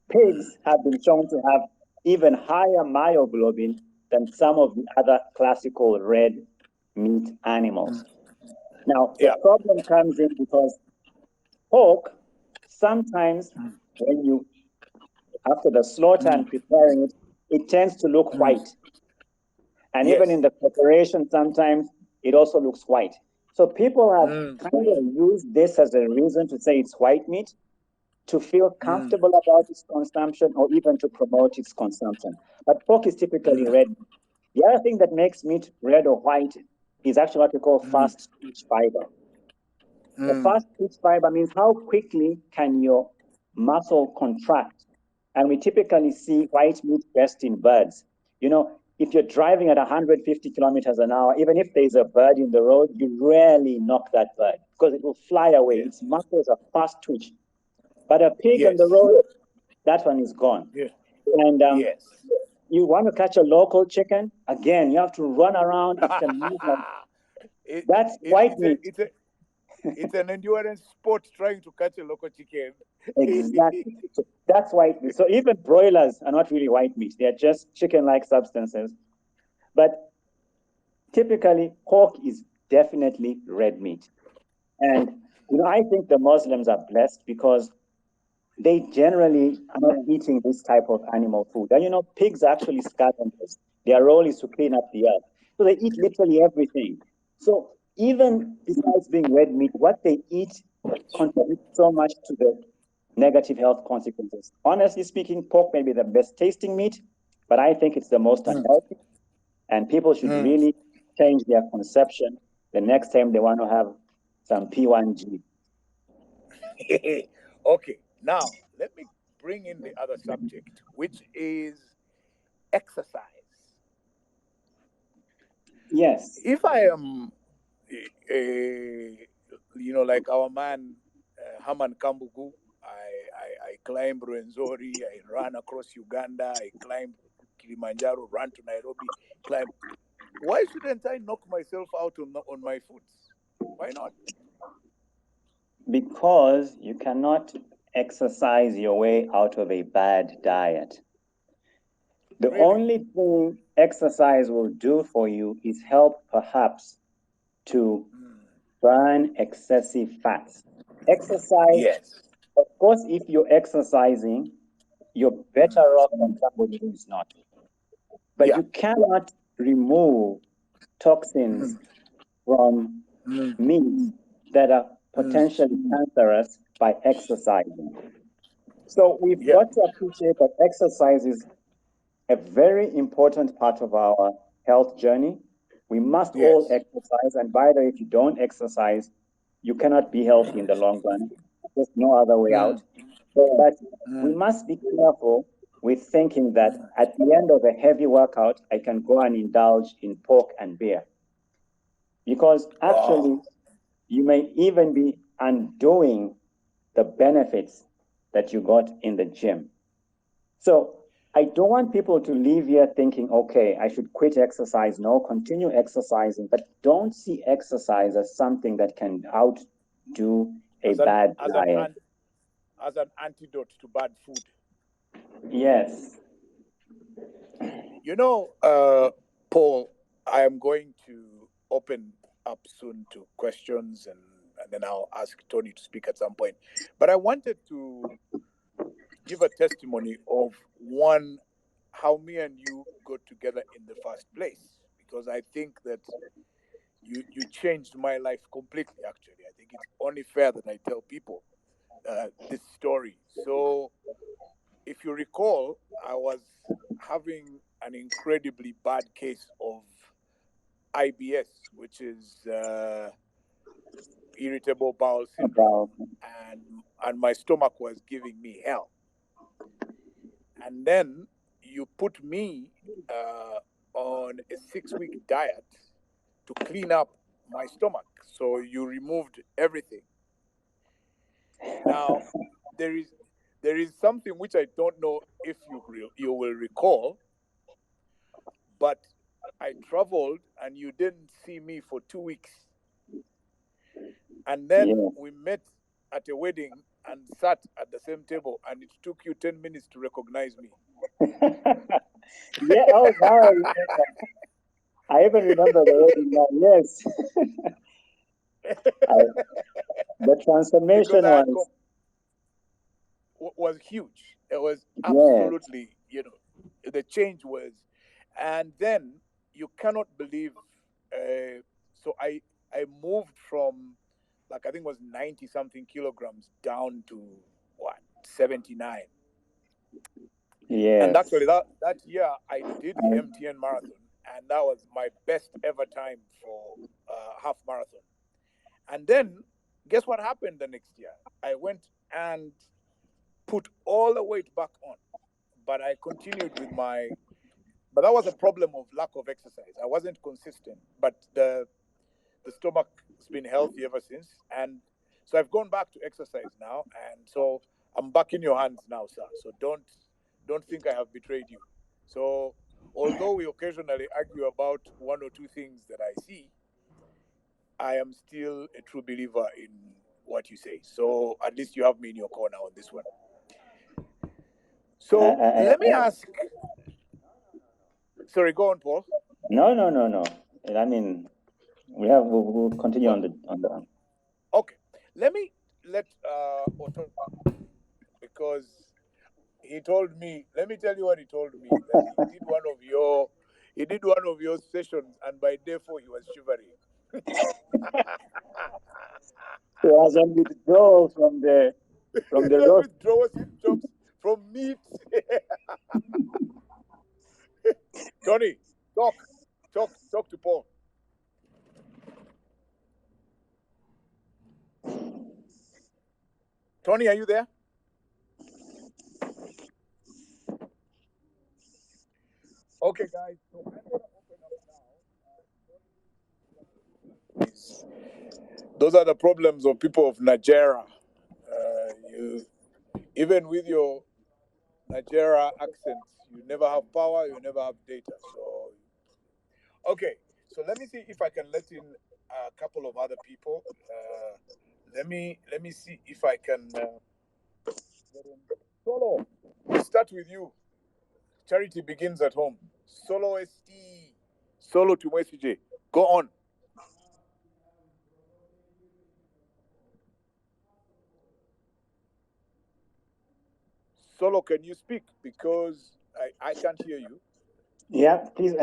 pigs have been shown to have even higher myoglobin than some of the other classical red meat animals. Now, the problem comes in because pork, sometimes when you, after the slaughter and preparing it, it tends to look white. And even in the preparation, sometimes it also looks white. So people have kind of used this as a reason to say it's white meat, to feel comfortable about its consumption, or even to promote its consumption. But pork is typically red. The other thing that makes meat red or white is actually what we call fast twitch fiber. The fast twitch fiber means how quickly can your muscle contract. And we typically see white meat best in birds. If you're driving at 150 kilometers an hour, even if there's a bird in the road, you rarely knock that bird because it will fly away. Its muscles are fast twitch. But a pig on the road, that one is gone. Yeah. And you want to catch a local chicken, again, you have to run around. It can move like it, that's it, white it's a meat. it's a it's an endurance sport trying to catch a local chicken. Exactly. So that's white meat. So even broilers are not really white meat. They're just chicken-like substances. But typically, pork is definitely red meat. And I think the Muslims are blessed because they generally are not eating this type of animal food. And pigs are actually scavengers. Their role is to clean up the earth. So they eat literally everything. So even besides being red meat, what they eat contributes so much to the negative health consequences. Honestly speaking, pork may be the best tasting meat, but I think it's the most unhealthy. And people should really change their conception the next time they want to have some P1G. Okay, now let me bring in the other subject, which is exercise. Yes. If I am, like our man Haman Kambugu, I climb Rwenzori, I run across Uganda, I climb Kilimanjaro, run to Nairobi, climb. Why shouldn't I knock myself out on my foot? Why not? Because you cannot exercise your way out of a bad diet. The Really? only thing exercise will do for you is help perhaps to burn excessive fats. Exercise, Yes. of course, if you're exercising, you're better off than somebody who's not. But Yeah. you cannot remove toxins from meat that are potentially cancerous by exercising. So we've Yeah. got to appreciate that exercise is a very important part of our health journey. We must all Yes. exercise, and by the way, if you don't exercise, you cannot be healthy in the long run. There's no other way out. But we must be careful with thinking that at the end of a heavy workout, I can go and indulge in pork and beer. Because Oh. actually, you may even be undoing the benefits that you got in the gym. So I don't want people to leave here thinking, okay, I should quit exercise. No, continue exercising, but don't see exercise as something that can outdo a As an bad as an diet. an as an antidote to bad food. Yes. Paul, I am going to open up soon to questions, and then I'll ask Tony to speak at some point. But I wanted to give a testimony of one, how me and you got together in the first place, because I think that you changed my life completely. Actually, I think it's only fair that I tell people this story. So, if you recall, I was having an incredibly bad case of IBS, which is irritable bowel syndrome, About, and my stomach was giving me hell. And then you put me on a 6 week diet to clean up my stomach. So you removed everything. Now there is something which I don't know if you will recall, but I traveled and you didn't see me for 2 weeks, and then yeah. we met at a wedding and sat at the same table, and it took you 10 minutes to recognize me. Yeah, oh, now I remember. I even remember the wedding now. Yes. I, the Because transformation was, was huge. It was yes. absolutely, the change was, and then you cannot believe. So I moved from, like, I think it was 90 something kilograms down to what, 79. And actually, Yes. that year I did the I, MTN marathon, and that was my best ever time for half marathon. And then guess what happened the next year? I went and put all the weight back on, but I continued with my. But that was a problem of lack of exercise. I wasn't consistent, but the stomach's been healthy ever since, and so I've gone back to exercise now, and so I'm back in your hands now, sir. So don't think I have betrayed you. So, although we occasionally argue about one or two things that I see, I am still a true believer in what you say. So, at least you have me in your corner on this one. So, let me ask. Sorry, go on, Paul. No. I mean, we'll continue on the. Okay, let Otto, because he told me. Let me tell you what he told me, that he did one of your sessions, and by day 4 he was shivering. He was on withdrawal from the road. withdrawal symptoms from meat. Tony, talk to Paul. Tony, are you there? Okay, guys. So I'm gonna open up now. Those are the problems of people of Nigeria. Even with your Nigeria accent, you never have power, you never have data. So, okay. So let me see if I can let in a couple of other people. Let me see if I can get in. Solo, we start with you. Charity begins at home. Solo ST. Solo to CJ. Go on. Solo, can you speak? Because I can't hear you. Yeah, please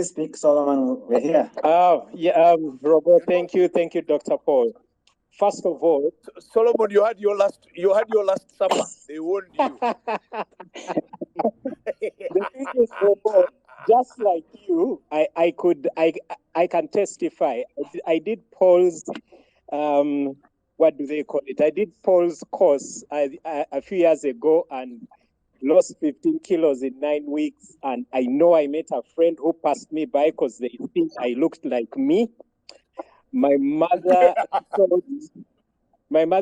speak, Solomon. We're here. Robert, thank you, Dr. Paul. First of all, Solomon, you had your last supper. They warned you. The thing is, Robert, just like you, I can testify. I did Paul's what do they call it? I did Paul's course a few years ago and lost 15 kilos in 9 weeks. And I know I met a friend who passed me by because they think I looked like me. My mother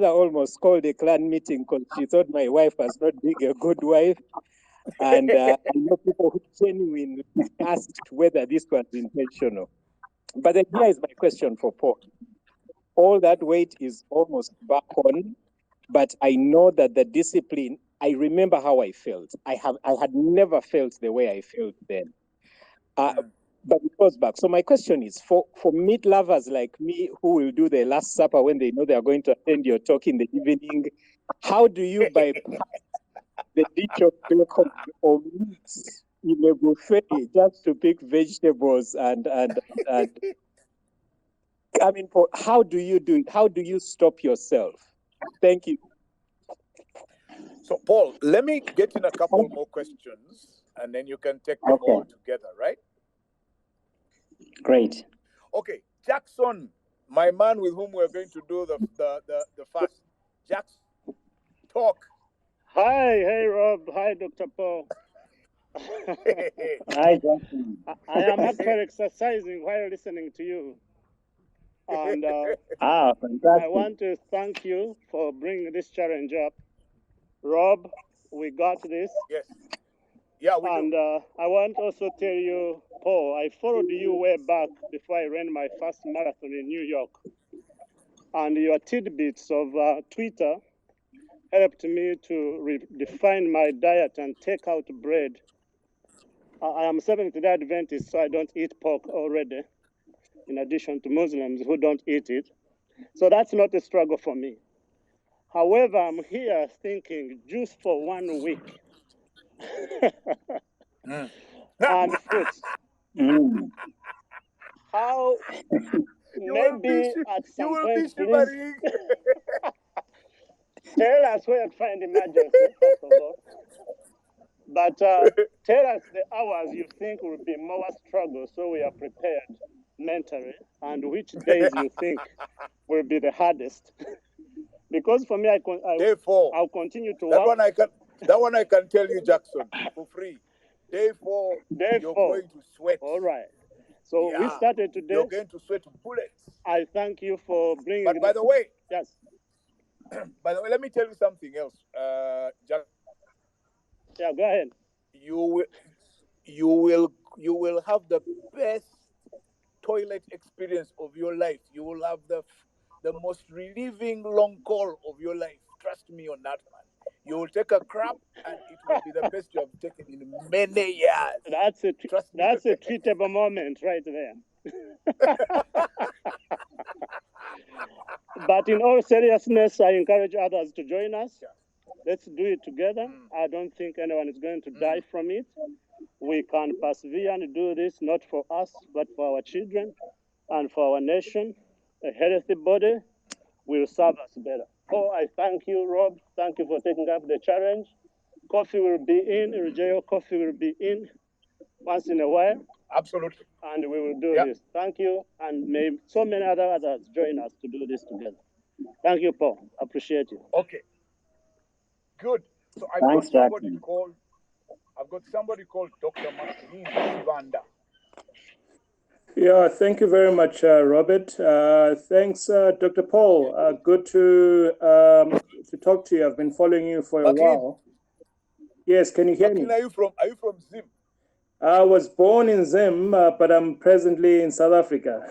almost called a clan meeting because she thought my wife was not being a good wife. And I know people who genuinely asked whether this was intentional. But then here is my question for Paul. All that weight is almost back on, but I know that the discipline, I remember how I felt. I had never felt the way I felt then. But it goes back. So my question is, for meat lovers like me who will do the Last Supper when they know they are going to attend your talk in the evening, how do you bypass the dish of bacon or meat in a buffet just to pick vegetables and I mean, how do you do it? How do you stop yourself? Thank you. So, Paul, let me get in a couple more questions, and then you can take them all together, right? Great. Okay, Jackson, my man with whom we're going to do the fast. Jackson, talk. Hey, Rob. Hi, Dr. Paul. Hi, Jackson. I am actually exercising while listening to you. And fantastic. I want to thank you for bringing this challenge up. Rob, we got this. Yes. Yeah, we and do. I want to also tell you, Paul, I followed you way back before I ran my first marathon in New York. And your tidbits of Twitter helped me to redefine my diet and take out bread. I am Seventh-day Adventist, so I don't eat pork already, in addition to Muslims who don't eat it. So that's not a struggle for me. However, I'm here thinking juice for 1 week and fruits. How maybe at some point, please tell us where to find emergency, first of all. But tell us the hours you think will be more struggle so we are prepared mentally, and which days you think will be the hardest. Because for me, Day 4. I'll continue to that work. That one I can tell you, Jackson, for free. Day 4, you're going to sweat. All right. So we started today. You're going to sweat bullets. I thank you for bringing. But by the way, yes. By the way, let me tell you something else, Jack. Yeah, go ahead. You you will have the best toilet experience of your life. You will have the most relieving long call of your life. Trust me on that, man. You will take a crap and it will be the best you have taken in many years. Trust me. That's a treatable moment right there. But in all seriousness, I encourage others to join us. Yeah. Let's do it together. I don't think anyone is going to die from it. We can persevere and do this not for us, but for our children and for our nation. A healthy body will serve us better. Oh, I thank you, Rob. Thank you for taking up the challenge. Coffee will be in, Ruggiero coffee will be in once in a while. Absolutely. And we will do this. Thank you. And may so many others join us to do this together. Thank you, Paul. Appreciate you. Okay. Good. So I've Thanks, got somebody Jackson. called Dr. Martin Shivanda. Yeah, thank you very much, Robert. Thanks, Dr. Paul. Good to talk to you. I've been following you for a while. Yes, can you hear me? Are you from Zim? I was born in Zim, but I'm presently in South Africa.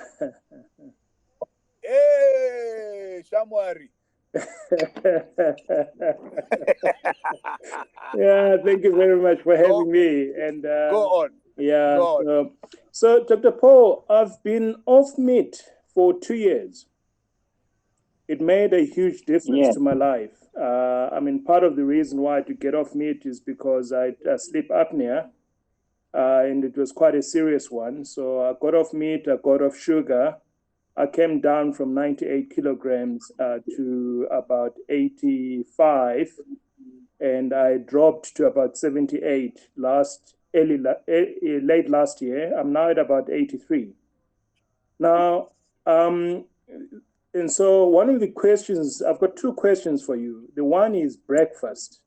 Hey, Shamwari. Yeah, thank you very much for having me. And go on. Yeah. Go on. So, Dr. Paul, I've been off meat for 2 years. It made a huge difference to my life. I mean, part of the reason why I had to get off meat is because I had sleep apnea, and it was quite a serious one. So I got off meat, I got off sugar. I came down from 98 kilograms to about 85, and I dropped to about 78 late last year. I'm now at about 83. Now, and so one of the questions, I've got two questions for you. The one is breakfast.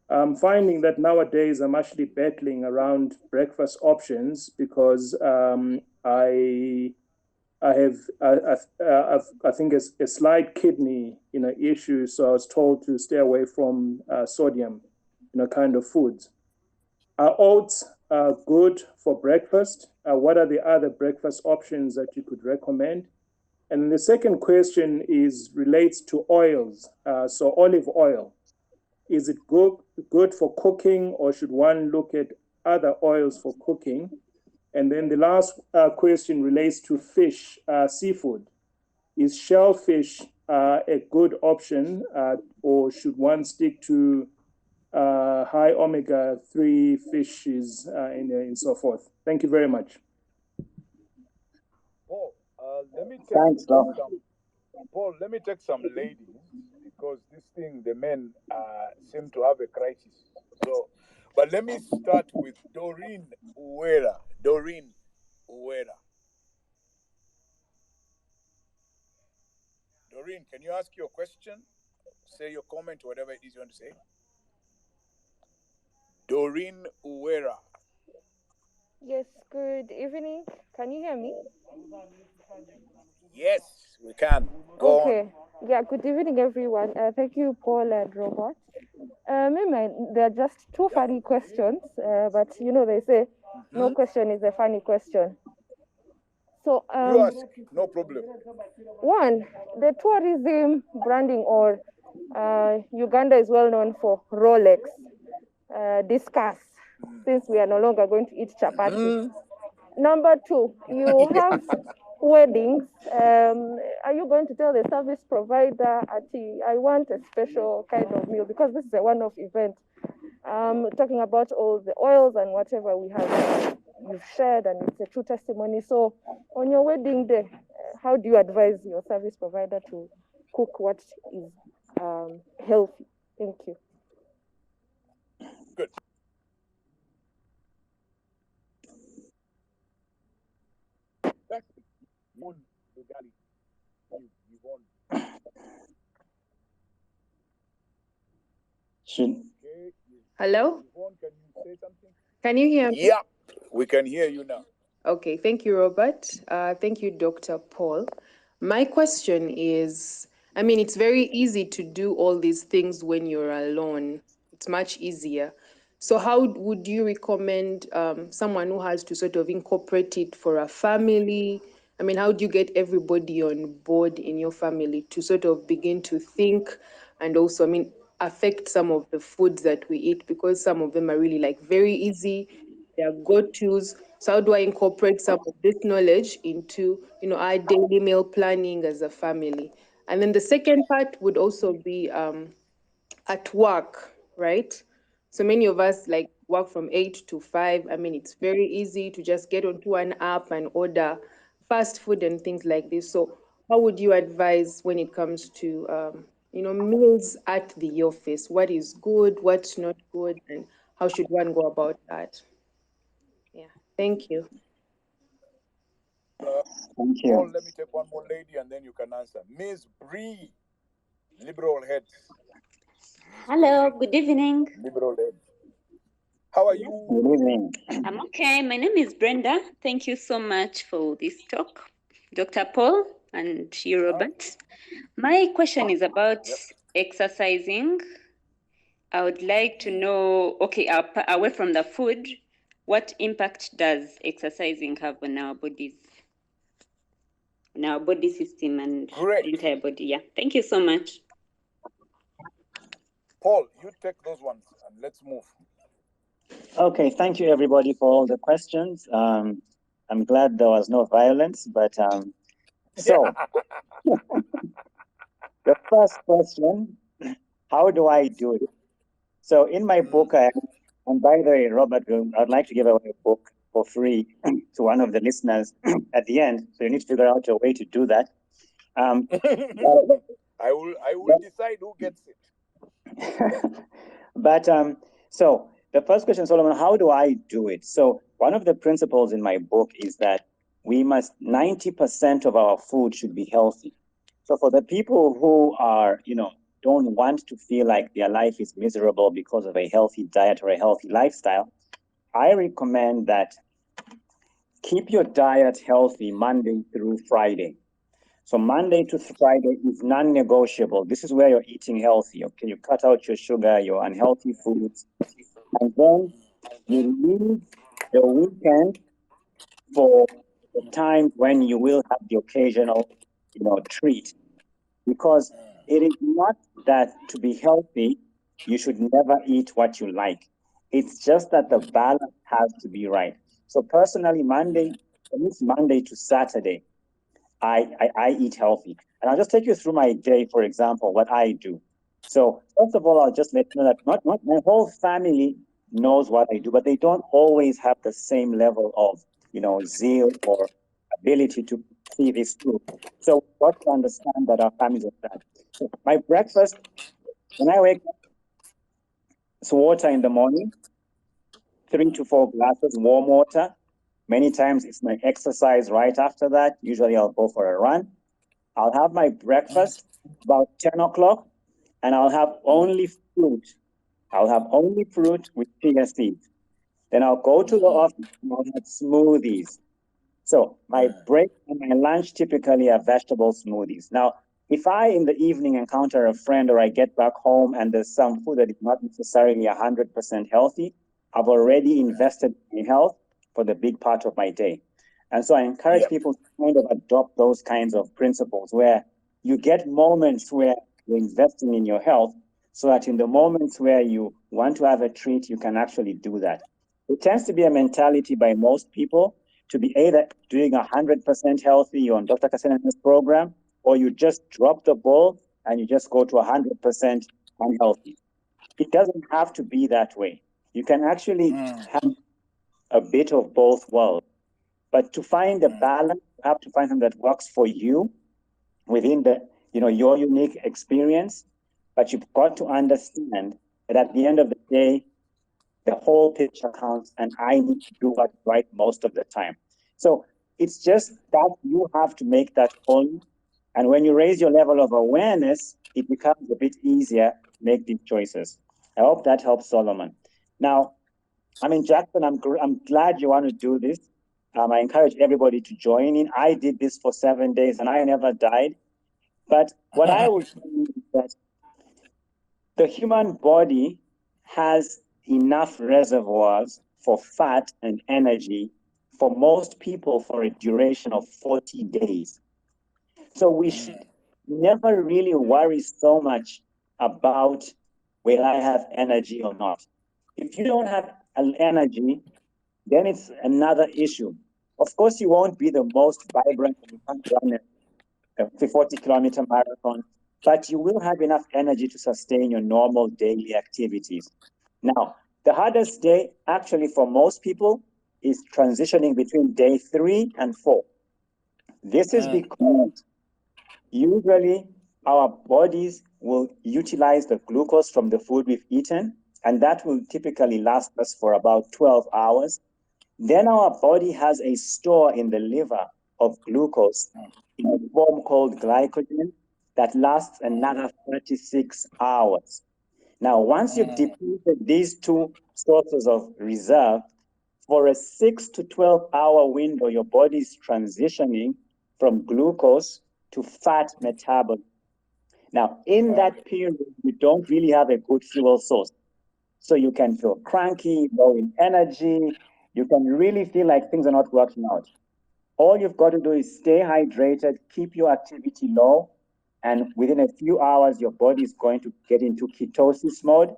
I'm finding that nowadays I'm actually battling around breakfast options because I think a slight kidney issue, so I was told to stay away from sodium kind of foods. Are oats good for breakfast? What are the other breakfast options that you could recommend? And the second question relates to oils. So olive oil, is it good for cooking, or should one look at other oils for cooking? And then the last question relates to fish, seafood. Is shellfish a good option, or should one stick to high omega-3 fishes and so forth? Thank you very much. Paul, let me take some ladies, because the men seem to have a crisis. So, but let me start with Doreen Uwera. Doreen Uwera. Doreen, can you ask your question? Say your comment, whatever it is you want to say. Doreen Uwera. Yes, good evening. Can you hear me? Yes, we can. Go on. Yeah, good evening, everyone. Thank you, Paul and Robert. There are just two funny questions, but they say no question is a funny question. So you ask, no problem. One, the tourism branding, or Uganda is well known for Rolex. Discuss, since we are no longer going to eat chapati. Number two, you have weddings. Are you going to tell the service provider, I want a special kind of meal, because this is a one-off event? Talking about all the oils and whatever you've shared, and it's a true testimony. So on your wedding day, how do you advise your service provider to cook what is healthy? Thank you. Good. Hello? Can you say something? Can you hear me? Yeah, we can hear you now. Okay, thank you, Robert. Thank you, Dr. Paul. My question is, it's very easy to do all these things when you're alone. It's much easier. So how would you recommend someone who has to sort of incorporate it for a family? I mean, how do you get everybody on board in your family to sort of begin to think and also, I mean, affect some of the foods that we eat, because some of them are really like very easy, they are go-tos. So how do I incorporate some of this knowledge into, our daily meal planning as a family? And then the second part would also be at work, right? So many of us like work from 8 to 5. I mean, it's very easy to just get onto an app and order fast food and things like this. So how would you advise when it comes to, meals at the office? What is good, what's not good, and how should one go about that? Yeah, thank you. Thank Paul, you. let me take one more lady and then you can answer. Miss Bree, liberal head. Hello, good evening. Liberal head. How are Yes. you? Good evening. I'm okay. My name is Brenda. Thank you so much for this talk, Dr. Paul and you, Robert. My question is about exercising. I would like to know, okay, away from the food, what impact does exercising have on our bodies, on our body system and Great. the entire body? Yeah, thank you so much. Paul, you take those ones and let's move. Okay, thank you everybody for all the questions. I'm glad there was no violence, but so the first question, how do I do it? So in my book, and by the way, Robert, I'd like to give away a book for free to one of the listeners at the end. So you need to figure out a way to do that. I will decide who gets it. But so the first question, Solomon, how do I do it? So one of the principles in my book is that 90% of our food should be healthy. So for the people who are, don't want to feel like their life is miserable because of a healthy diet or a healthy lifestyle, I recommend that keep your diet healthy Monday through Friday. So Monday to Friday is non-negotiable. This is where you're eating healthy. Okay, you cut out your sugar, your unhealthy foods, and then you leave the weekend for the time when you will have the occasional, treat. Because it is not that to be healthy, you should never eat what you like. It's just that the balance has to be right. So personally, at least Monday to Saturday, I eat healthy. And I'll just take you through my day, for example, what I do. So first of all, I'll just let you know that not my whole family knows what I do, but they don't always have the same level of, zeal or ability to see this through. So we've got to understand that our families are that. So my breakfast, when I wake up, it's water in the morning, 3 to 4 glasses, warm water. Many times it's my exercise right after that. Usually I'll go for a run. I'll have my breakfast about 10 o'clock, and I'll have only fruit. I'll have only fruit with chia seeds. Then I'll go to the office and I'll have smoothies. So my break and my lunch typically are vegetable smoothies. Now, if I in the evening encounter a friend or I get back home and there's some food that is not necessarily 100% healthy, I've already invested in health for the big part of my day. And so I encourage people to kind of adopt those kinds of principles where you get moments where you're investing in your health so that in the moments where you want to have a treat, you can actually do that. It tends to be a mentality by most people to be either doing 100% healthy, you're on Dr. Kasenene's program, or you just drop the ball and you just go to 100% unhealthy. It doesn't have to be that way. You can actually have a bit of both worlds. But to find a balance, you have to find something that works for you within the, your unique experience. But you've got to understand that at the end of the day, the whole picture counts, and I need to do what's right most of the time. So it's just that you have to make that call. And when you raise your level of awareness, it becomes a bit easier to make these choices. I hope that helps, Solomon. Now, Jackson, I'm glad you want to do this. I encourage everybody to join in. I did this for 7 days and I never died. But what I would say is that the human body has enough reservoirs for fat and energy for most people for a duration of 40 days. So we should never really worry so much about will I have energy or not. If you don't have energy, then it's another issue. Of course, you won't be the most vibrant and you can't run a 40-kilometer marathon, but you will have enough energy to sustain your normal daily activities. Now, the hardest day actually for most people is transitioning between day 3 and 4. This is because usually our bodies will utilize the glucose from the food we've eaten, and that will typically last us for about 12 hours. Then our body has a store in the liver of glucose in a form called glycogen that lasts another 36 hours. Now, once you've depleted these two sources of reserve, for a 6 to 12 hour window, your body is transitioning from glucose to fat metabolism. Now, in that period, you don't really have a good fuel source. So you can feel cranky, low in energy. You can really feel like things are not working out. All you've got to do is stay hydrated, keep your activity low, and within a few hours, your body is going to get into ketosis mode,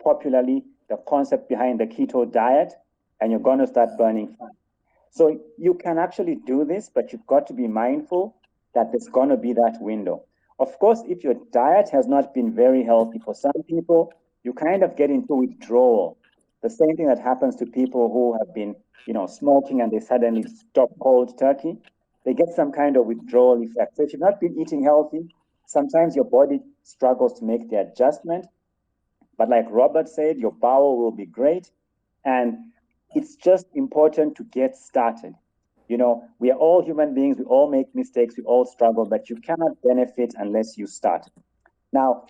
popularly the concept behind the keto diet, and you're going to start burning fat. So you can actually do this, but you've got to be mindful that there's going to be that window. Of course, if your diet has not been very healthy, for some people, you kind of get into withdrawal. The same thing that happens to people who have been, smoking and they suddenly stop cold turkey. They get some kind of withdrawal effect. So if you've not been eating healthy, sometimes your body struggles to make the adjustment. But like Robert said, your bowel will be great. And it's just important to get started. We are all human beings. We all make mistakes. We all struggle, but you cannot benefit unless you start. Now,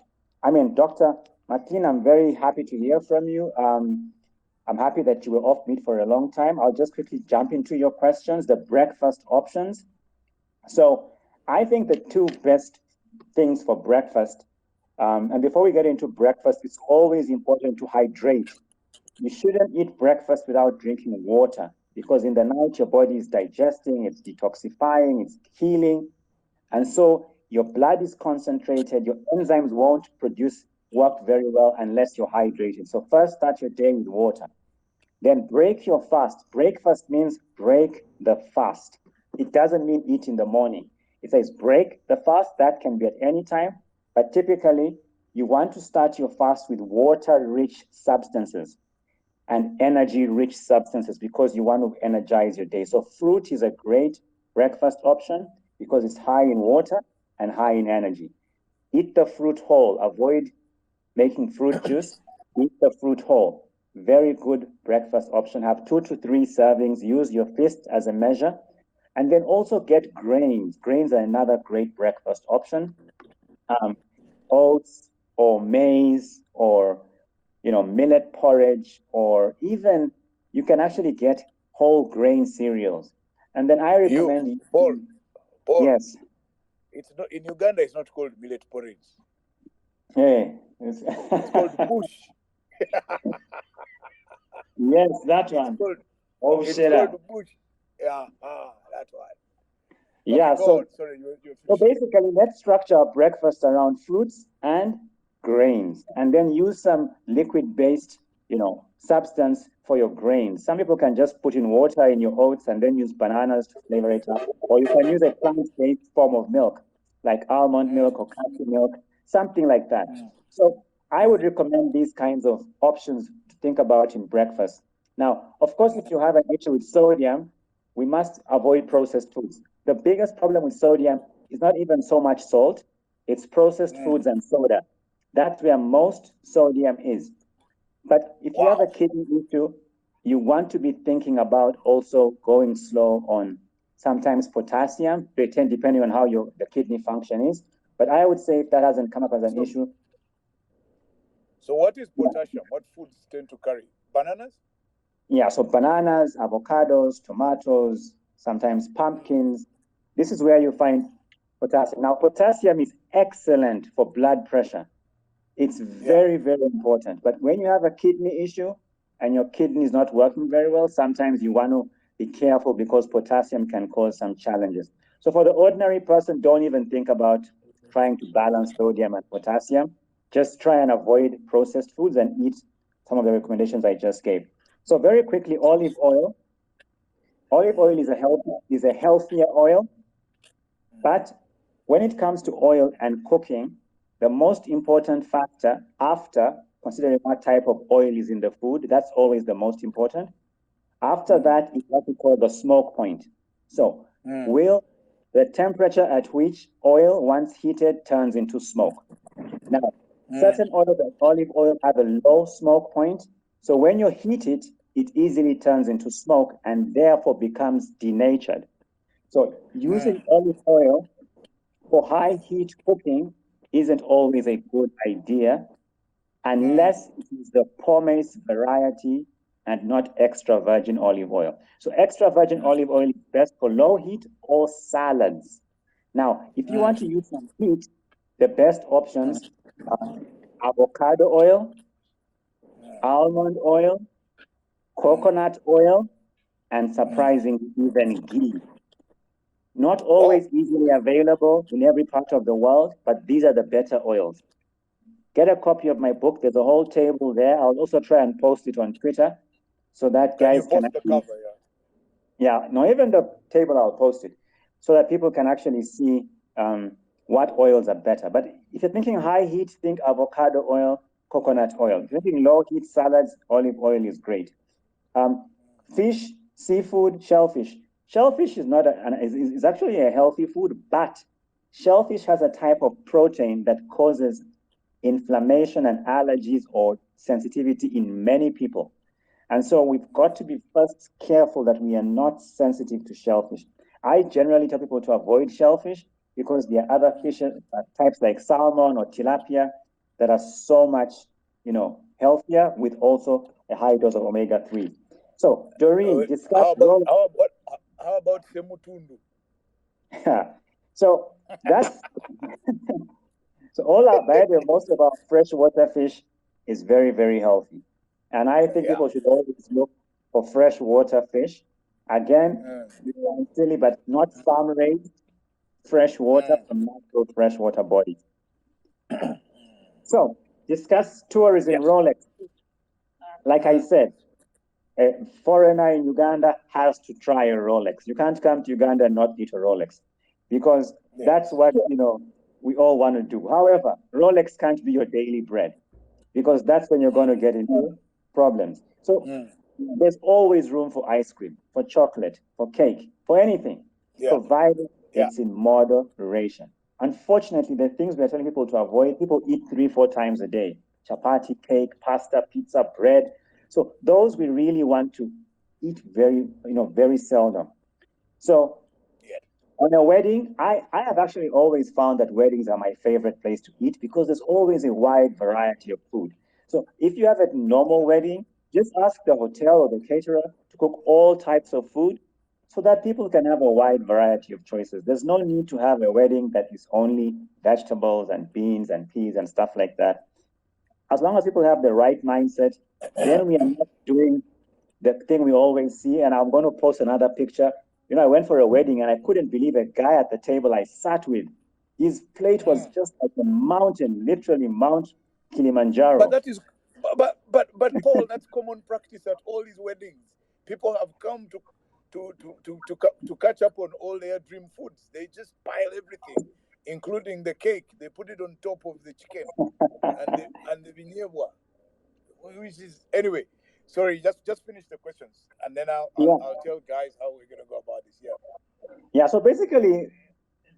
Dr. Martin, I'm very happy to hear from you. I'm happy that you were off mute for a long time. I'll just quickly jump into your questions, the breakfast options. So I think the two best things for breakfast, and before we get into breakfast, it's always important to hydrate. You shouldn't eat breakfast without drinking water, because in the night, your body is digesting, it's detoxifying, it's healing. And so your blood is concentrated, your enzymes won't work very well unless you're hydrated. So first, start your day with water. Then break your fast. Breakfast means break the fast. It doesn't mean eat in the morning. It says break the fast. That can be at any time. But typically, you want to start your fast with water-rich substances and energy-rich substances because you want to energize your day. So fruit is a great breakfast option because it's high in water and high in energy. Eat the fruit whole. Avoid making fruit juice. Eat the fruit whole. Very good breakfast option. Have 2 to 3 servings. Use your fist as a measure. And then also get grains. Grains are another great breakfast option. Oats or maize or millet porridge, or even you can actually get whole grain cereals. And then I recommend Paul. Yes. It's not in Uganda. It's not called millet porridge. Hey, it's called bush. Yes, that one. It's called bush. Yeah, that one. Yeah. Okay, so sorry, so basically, let's structure our breakfast around fruits and grains, and then use some liquid-based, substance for your grains. Some people can just put in water in your oats and then use bananas to flavor it up, or you can use a plant-based form of milk, like almond milk or cashew milk, something like that. So I would recommend these kinds of options to think about in breakfast. Now, of course, if you have an issue with sodium, we must avoid processed foods. The biggest problem with sodium is not even so much salt, it's processed foods and soda. That's where most sodium is. But if you have a kidney issue, you want to be thinking about also going slow on sometimes potassium, depending on how the kidney function is. But I would say if that hasn't come up as an issue. So what is potassium? What foods tend to carry? Bananas? Yeah, so bananas, avocados, tomatoes, sometimes pumpkins. This is where you find potassium. Now, potassium is excellent for blood pressure. It's very, very important. But when you have a kidney issue and your kidney is not working very well, sometimes you want to be careful because potassium can cause some challenges. So for the ordinary person, don't even think about trying to balance sodium and potassium. Just try and avoid processed foods and eat some of the recommendations I just gave. So very quickly, olive oil. Olive oil is a healthier oil, but when it comes to oil and cooking, the most important factor after considering what type of oil is in the food, that's always the most important. After that is what we call the smoke point. So will the temperature at which oil, once heated, turns into smoke. Now, certain oils like olive oil have a low smoke point. So when you heat it, it easily turns into smoke and therefore becomes denatured. So using olive oil for high heat cooking isn't always a good idea unless it is the pomace variety and not extra virgin olive oil. So extra virgin olive oil is best for low heat or salads. Now, if you want to use some heat, the best options are avocado oil, almond oil, coconut oil, and surprisingly, even ghee. Not always easily available in every part of the world, but these are the better oils. Get a copy of my book. There's a whole table there. I'll also try and post it on Twitter so that guys can actually, the cover, no, even the table I'll post it so that people can actually see what oils are better. But if you're thinking high heat, think avocado oil, coconut oil. If you're thinking low heat salads, olive oil is great. Fish, seafood, shellfish. Shellfish is not is actually a healthy food, but shellfish has a type of protein that causes inflammation and allergies or sensitivity in many people. And so we've got to be first careful that we are not sensitive to shellfish. I generally tell people to avoid shellfish because there are other fish types like salmon or tilapia that are so much, healthier with also a high dose of omega-3. So, Doreen, discuss... How about semutundu? So that's... So most of our freshwater fish is very, very healthy. And I think people should always look for freshwater fish. Again, silly, but not farm-raised freshwater from natural freshwater bodies. So, discuss tourism Rolex. Like I said, a foreigner in Uganda has to try a Rolex. You can't come to Uganda and not eat a Rolex because that's what, we all want to do. However, Rolex can't be your daily bread because that's when you're going to get into problems. So there's always room for ice cream, for chocolate, for cake, for anything, provided it's in moderation. Unfortunately, the things we're telling people to avoid, people eat 3-4 times a day. Chapati, cake, pasta, pizza, bread. So those we really want to eat very seldom. So on a wedding, I have actually always found that weddings are my favorite place to eat because there's always a wide variety of food. So if you have a normal wedding, just ask the hotel or the caterer to cook all types of food so that people can have a wide variety of choices. There's no need to have a wedding that is only vegetables and beans and peas and stuff like that. As long as people have the right mindset, then we are not doing the thing we always see. And I'm going to post another picture. I went for a wedding and I couldn't believe a guy at the table I sat with. His plate was just like a mountain, literally Mount Kilimanjaro. But that is, but Paul, that's common practice at all these weddings. People have come to catch up on all their dream foods. They just pile everything, including the cake. They put it on top of the chicken and the vinegar, which is anyway. Sorry, just finish the questions, and then I'll tell guys how we're gonna go about this. Yeah. So basically,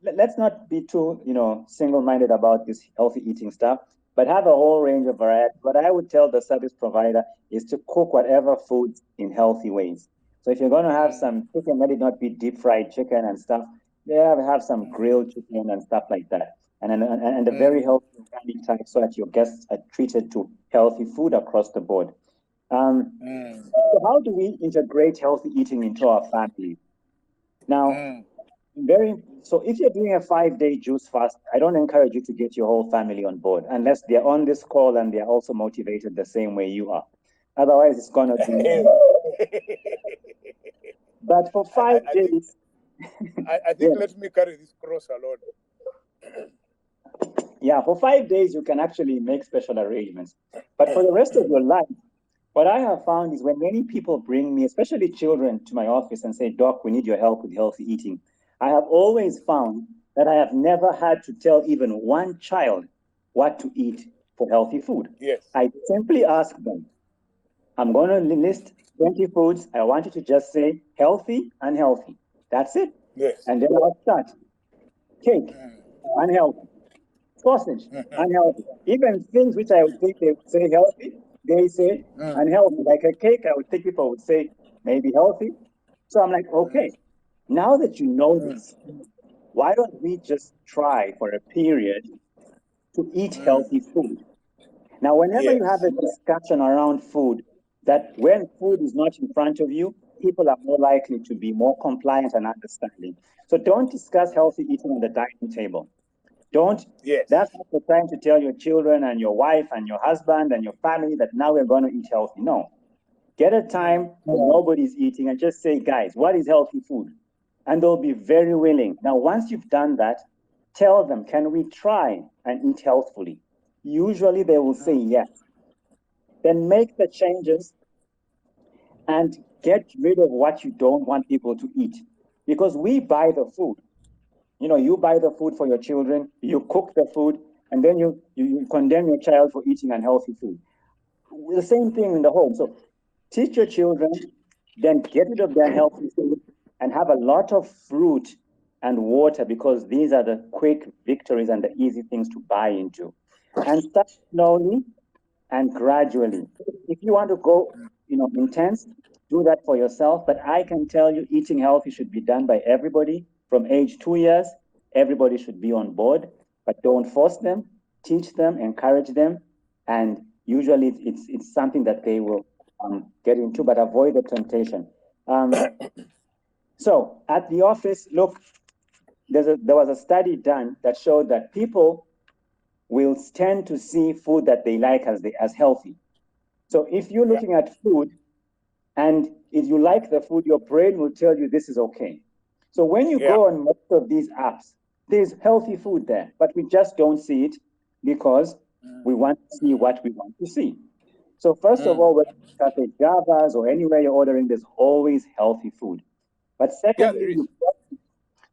let's not be too single-minded about this healthy eating stuff, but have a whole range of variety. What I would tell the service provider is to cook whatever foods in healthy ways. So if you're going to have some chicken, let it not be deep-fried chicken and stuff. Have some grilled chicken and stuff like that, and a very healthy organic type, so that your guests are treated to healthy food across the board. So how do we integrate healthy eating into our family? Now, So if you're doing a 5-day juice fast, I don't encourage you to get your whole family on board unless they're on this call and they're also motivated the same way you are. Otherwise, it's going to be. But for 5 days. I think let me carry this cross alone. Yeah, for 5 days, you can actually make special arrangements. But for the rest of your life, what I have found is when many people bring me, especially children, to my office and say, Doc, we need your help with healthy eating, I have always found that I have never had to tell even one child what to eat for healthy food. Yes. I simply ask them, I'm going to list 20 foods. I want you to just say healthy, unhealthy. That's it. Yes. And then I'll start. Cake, unhealthy. Sausage, unhealthy. Even things which I would think they would say healthy, they say unhealthy. Like a cake, I would think people would say maybe healthy. So I'm like, okay, now that you know this, why don't we just try for a period to eat healthy food? Now, whenever you have a discussion around food, that when food is not in front of you, people are more likely to be more compliant and understanding. So don't discuss healthy eating on the dining table. Don't. Yes. That's not the time to tell your children and your wife and your husband and your family that now we're going to eat healthy. No. Get a time when nobody's eating and just say, guys, what is healthy food? And they'll be very willing. Now, once you've done that, tell them, can we try and eat healthfully? Usually they will say yes. Then make the changes and get rid of what you don't want people to eat. Because we buy the food. You know, you buy the food for your children, you cook the food, and then you condemn your child for eating unhealthy food. The same thing in the home. So teach your children, then get rid of the unhealthy food and have a lot of fruit and water, because these are the quick victories and the easy things to buy into. And start slowly and gradually. If you want to go, intense, do that for yourself. But I can tell you, eating healthy should be done by everybody from age 2 years. Everybody should be on board, but don't force them. Teach them, encourage them, and usually it's something that they will get into, but avoid the temptation. So at the office, look, there was a study done that showed that people will tend to see food that they like as healthy. So if you're looking at food and if you like the food, your brain will tell you this is okay. So when you go on most of these apps, there's healthy food there, but we just don't see it because we want to see what we want to see. So first of all, whether it's Cafe Java's or anywhere you're ordering, there's always healthy food. But secondly,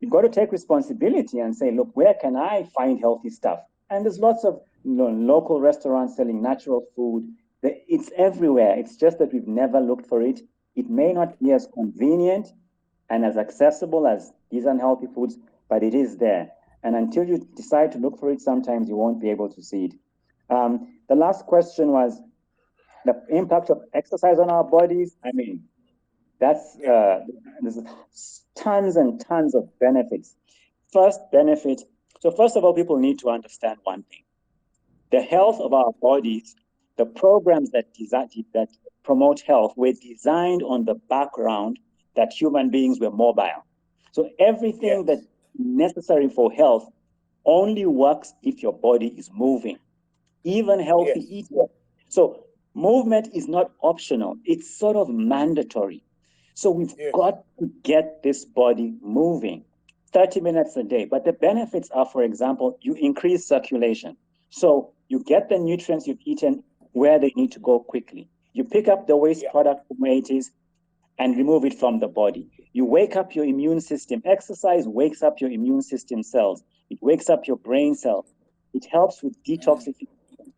you've got to take responsibility and say, look, where can I find healthy stuff? And there's lots of local restaurants selling natural food. It's everywhere. It's just that we've never looked for it. It may not be as convenient and as accessible as these unhealthy foods, but it is there. And until you decide to look for it, sometimes you won't be able to see it. The last question was the impact of exercise on our bodies. I mean, there's tons and tons of benefits. First benefit, so first of all, people need to understand one thing. The health of our bodies, the programs that promote health were designed on the background that human beings were mobile. So everything that's necessary for health only works if your body is moving, even healthy eating. So movement is not optional, it's sort of mandatory. So we've got to get this body moving 30 minutes a day. But the benefits are, for example, you increase circulation. So you get the nutrients you've eaten where they need to go quickly. You pick up the waste product from where it is and remove it from the body. You wake up your immune system. Exercise wakes up your immune system cells. It wakes up your brain cells. It helps with detoxification.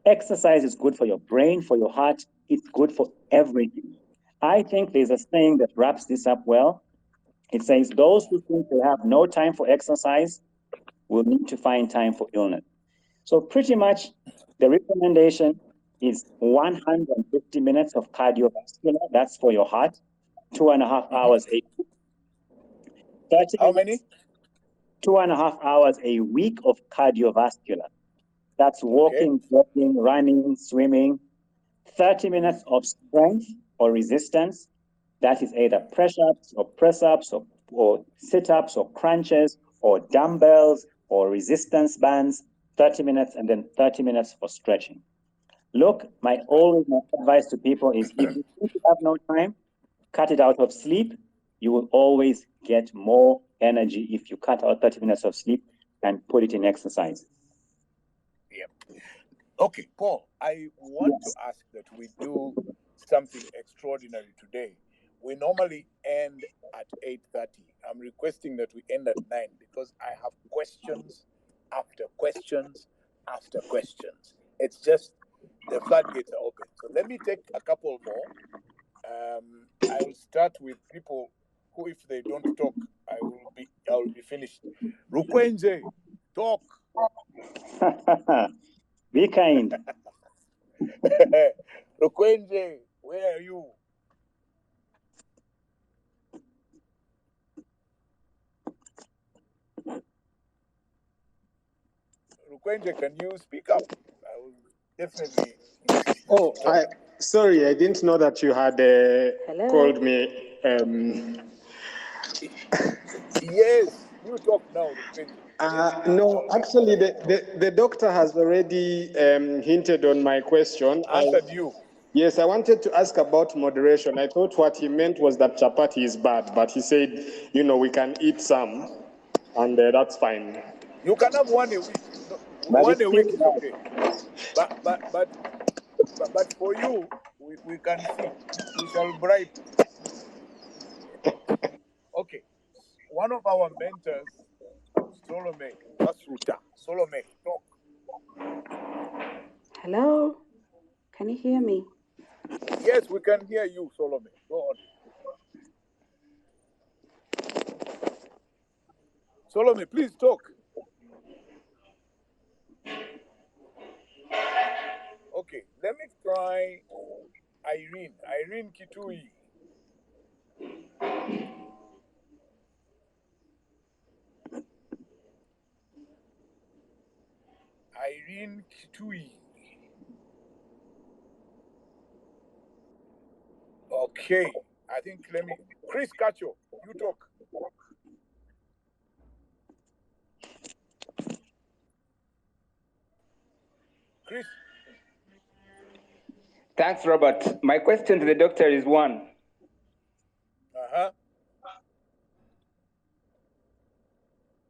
Exercise is good for your brain, for your heart. It's good for everything. I think there's a saying that wraps this up well. It says, those who think they have no time for exercise will need to find time for illness. So pretty much the recommendation is 150 minutes of cardiovascular. That's for your heart. 2.5 hours a week. 30 How many? 2.5 hours a week of cardiovascular. That's walking, jogging, running, swimming. 30 minutes of strength or resistance. That is either press-ups or or sit-ups or crunches or dumbbells or resistance bands, 30 minutes and then 30 minutes for stretching. Look, my advice to people is if you think you have no time, cut it out of sleep. You will always get more energy if you cut out 30 minutes of sleep and put it in exercise. Yeah. Okay, Paul, I want to ask that we do something extraordinary today. We normally end at 8:30. I'm requesting that we end at 9 because I have questions after questions after questions. It's just the floodgates are open. So let me take a couple more. I will start with people who, if they don't talk, I will be finished. Rukwenje, talk. Be kind. Rukwenje, where are you? Rukwenje, can you speak up? I will definitely insist that you talk. Sorry, I didn't know that you had called me. Yes, you talk now, Rukwenje. No, actually, the doctor has already hinted on my question. Answered you. Yes, I wanted to ask about moderation. I thought what he meant was that chapati is bad, but he said, we can eat some, and that's fine. You can have one a week. No, But one a week is okay. But for you, we can see. We shall bribe you. Okay. One of our mentors, Solome Kasruta. Solome, talk. Hello, can you hear me? Yes, we can hear you, Solome. Go on. Solome, please talk. Okay, let me try Irene. Irene Kitui. Irene Kitui. Okay, I think Chris Cacho, you talk. Chris. Thanks, Robert. My question to the doctor is one. Uh-huh.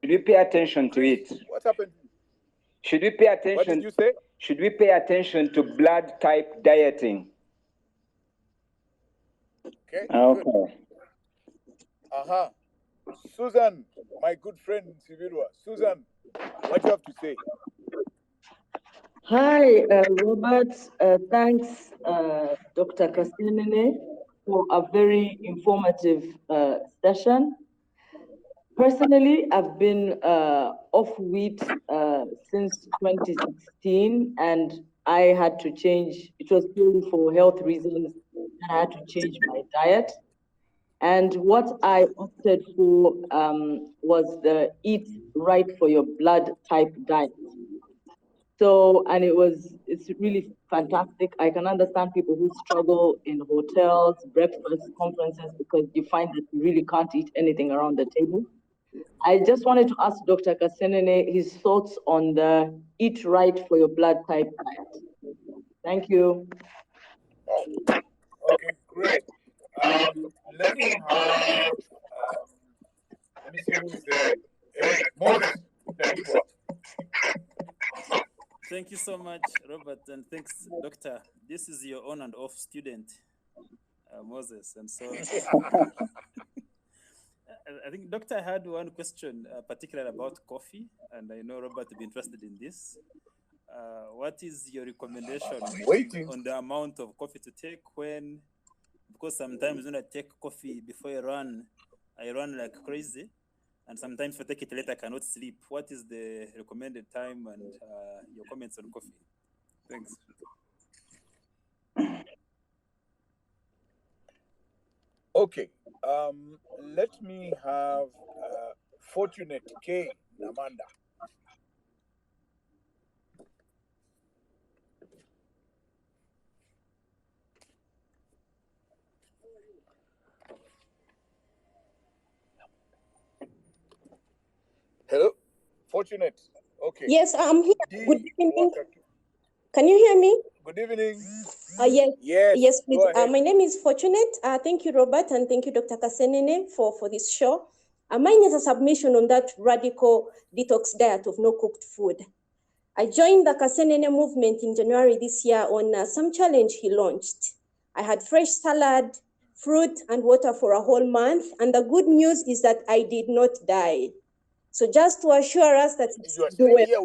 Should we pay attention to it? What happened? Should we pay attention? What did you say? Should we pay attention to blood type dieting? Okay. Okay. Good. Uh-huh. Susan, my good friend in Sivirua. Susan, what do you have to say? Hi, Robert. Thanks, Dr. Kasenene, for a very informative session. Personally, I've been off wheat since 2016, and I had to change. It was purely for health reasons, and I had to change my diet. And what I opted for was the Eat Right for Your Blood type diet. So, and it's really fantastic. I can understand people who struggle in hotels, breakfast, conferences, because you find that you really can't eat anything around the table. I just wanted to ask Dr. Kasenene his thoughts on the Eat Right for Your Blood type diet. Thank you. Oh, okay, great. Let me see who is there. Moses. Thank you so much, Robert, and thanks, Doctor. This is your on and off student, Moses, and so I think Doctor had one question, particularly about coffee, and I know Robert will be interested in this. What is your recommendation on the amount of coffee to take when? Because sometimes when I take coffee before I run like crazy. And sometimes if I take it later, I cannot sleep. What is the recommended time and your comments on coffee? Thanks. Okay. Let me have Fortunate K. Namanda. Fortunate. Okay. Yes, I'm here. D. Good evening. Ruaka. Can you hear me? Good evening. Yes. Yes. Yes, please. Go ahead. My name is Fortunate. Thank you, Robert, and thank you, Dr. Kasenene, for this show. Mine is a submission on that radical detox diet of no cooked food. I joined the Kasenene movement in January this year on some challenge he launched. I had fresh salad, fruit, and water for a whole month, and the good news is that I did not die. So just to assure us that it's You are saying doable. here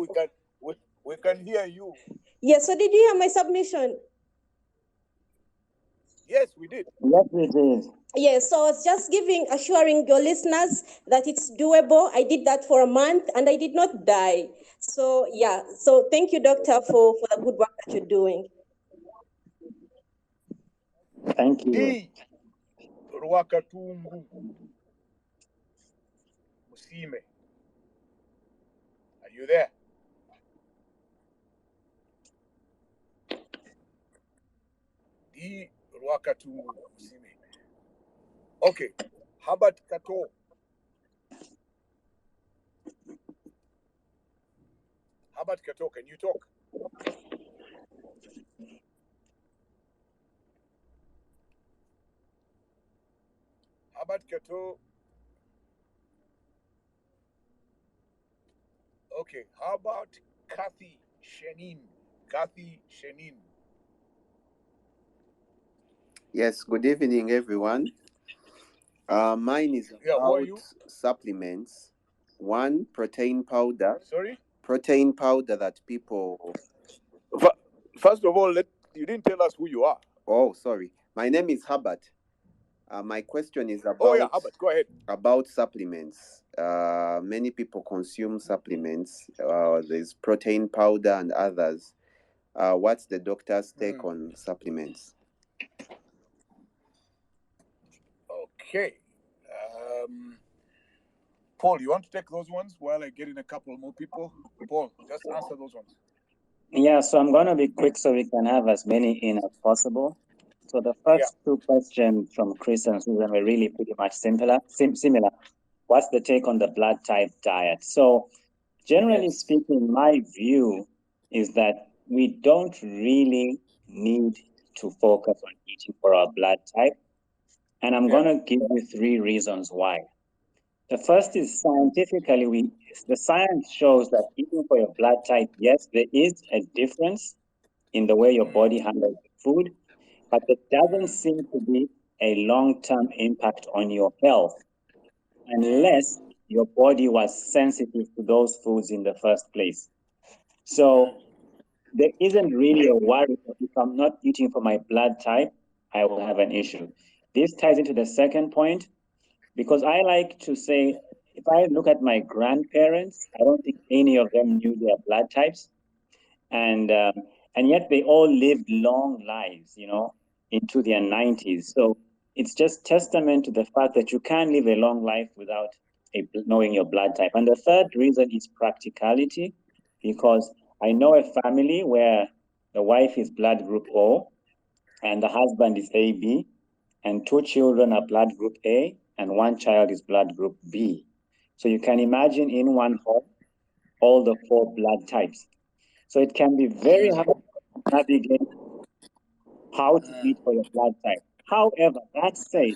we can hear you. Yes, so did you hear my submission? Yes, we did. Yes, we did. Yes, so I was just assuring your listeners that it's doable. I did that for a month and I did not die. So yeah, so thank you, doctor, for the good work that you're doing. Thank you. D. Rwakatungu Musime. Are you there? D. Rwakatungu Musime. Okay. Habat Kato. Habat Kato, can you talk? Habat Kato. Okay. How about Kathy Shenin? Kathy Shenin. Yes, good evening, everyone. Mine is about supplements. One, protein powder. Sorry? Protein powder that people... First of all, you didn't tell us who you are. Oh, sorry. My name is Herbert. My question is about, Herbert, go ahead. About supplements. Many people consume supplements. There's protein powder and others. What's the doctor's take on supplements? Okay. Paul, you want to take those ones while I get in a couple more people? Paul, just answer those ones. Yeah, so I'm going to be quick so we can have as many in as possible. So the first two questions from Chris and Susan were really pretty much similar. What's the take on the blood type diet? So generally speaking, my view is that we don't really need to focus on eating for our blood type. And I'm going to give you 3 reasons why. The first is scientifically, the science shows that eating for your blood type, yes, there is a difference in the way your body handles food, but it doesn't seem to be a long-term impact on your health unless your body was sensitive to those foods in the first place. So there isn't really a worry that if I'm not eating for my blood type, I will have an issue. This ties into the second point, because I like to say, if I look at my grandparents, I don't think any of them knew their blood types. And yet they all lived long lives, into their 90s. So it's just testament to the fact that you can live a long life without knowing your blood type. And the third reason is practicality, because I know a family where the wife is blood group O and the husband is AB, and 2 children are blood group A and 1 child is blood group B. So you can imagine in one home, all the 4 blood types. So it can be very hard to navigate how to eat for your blood type. However, that said,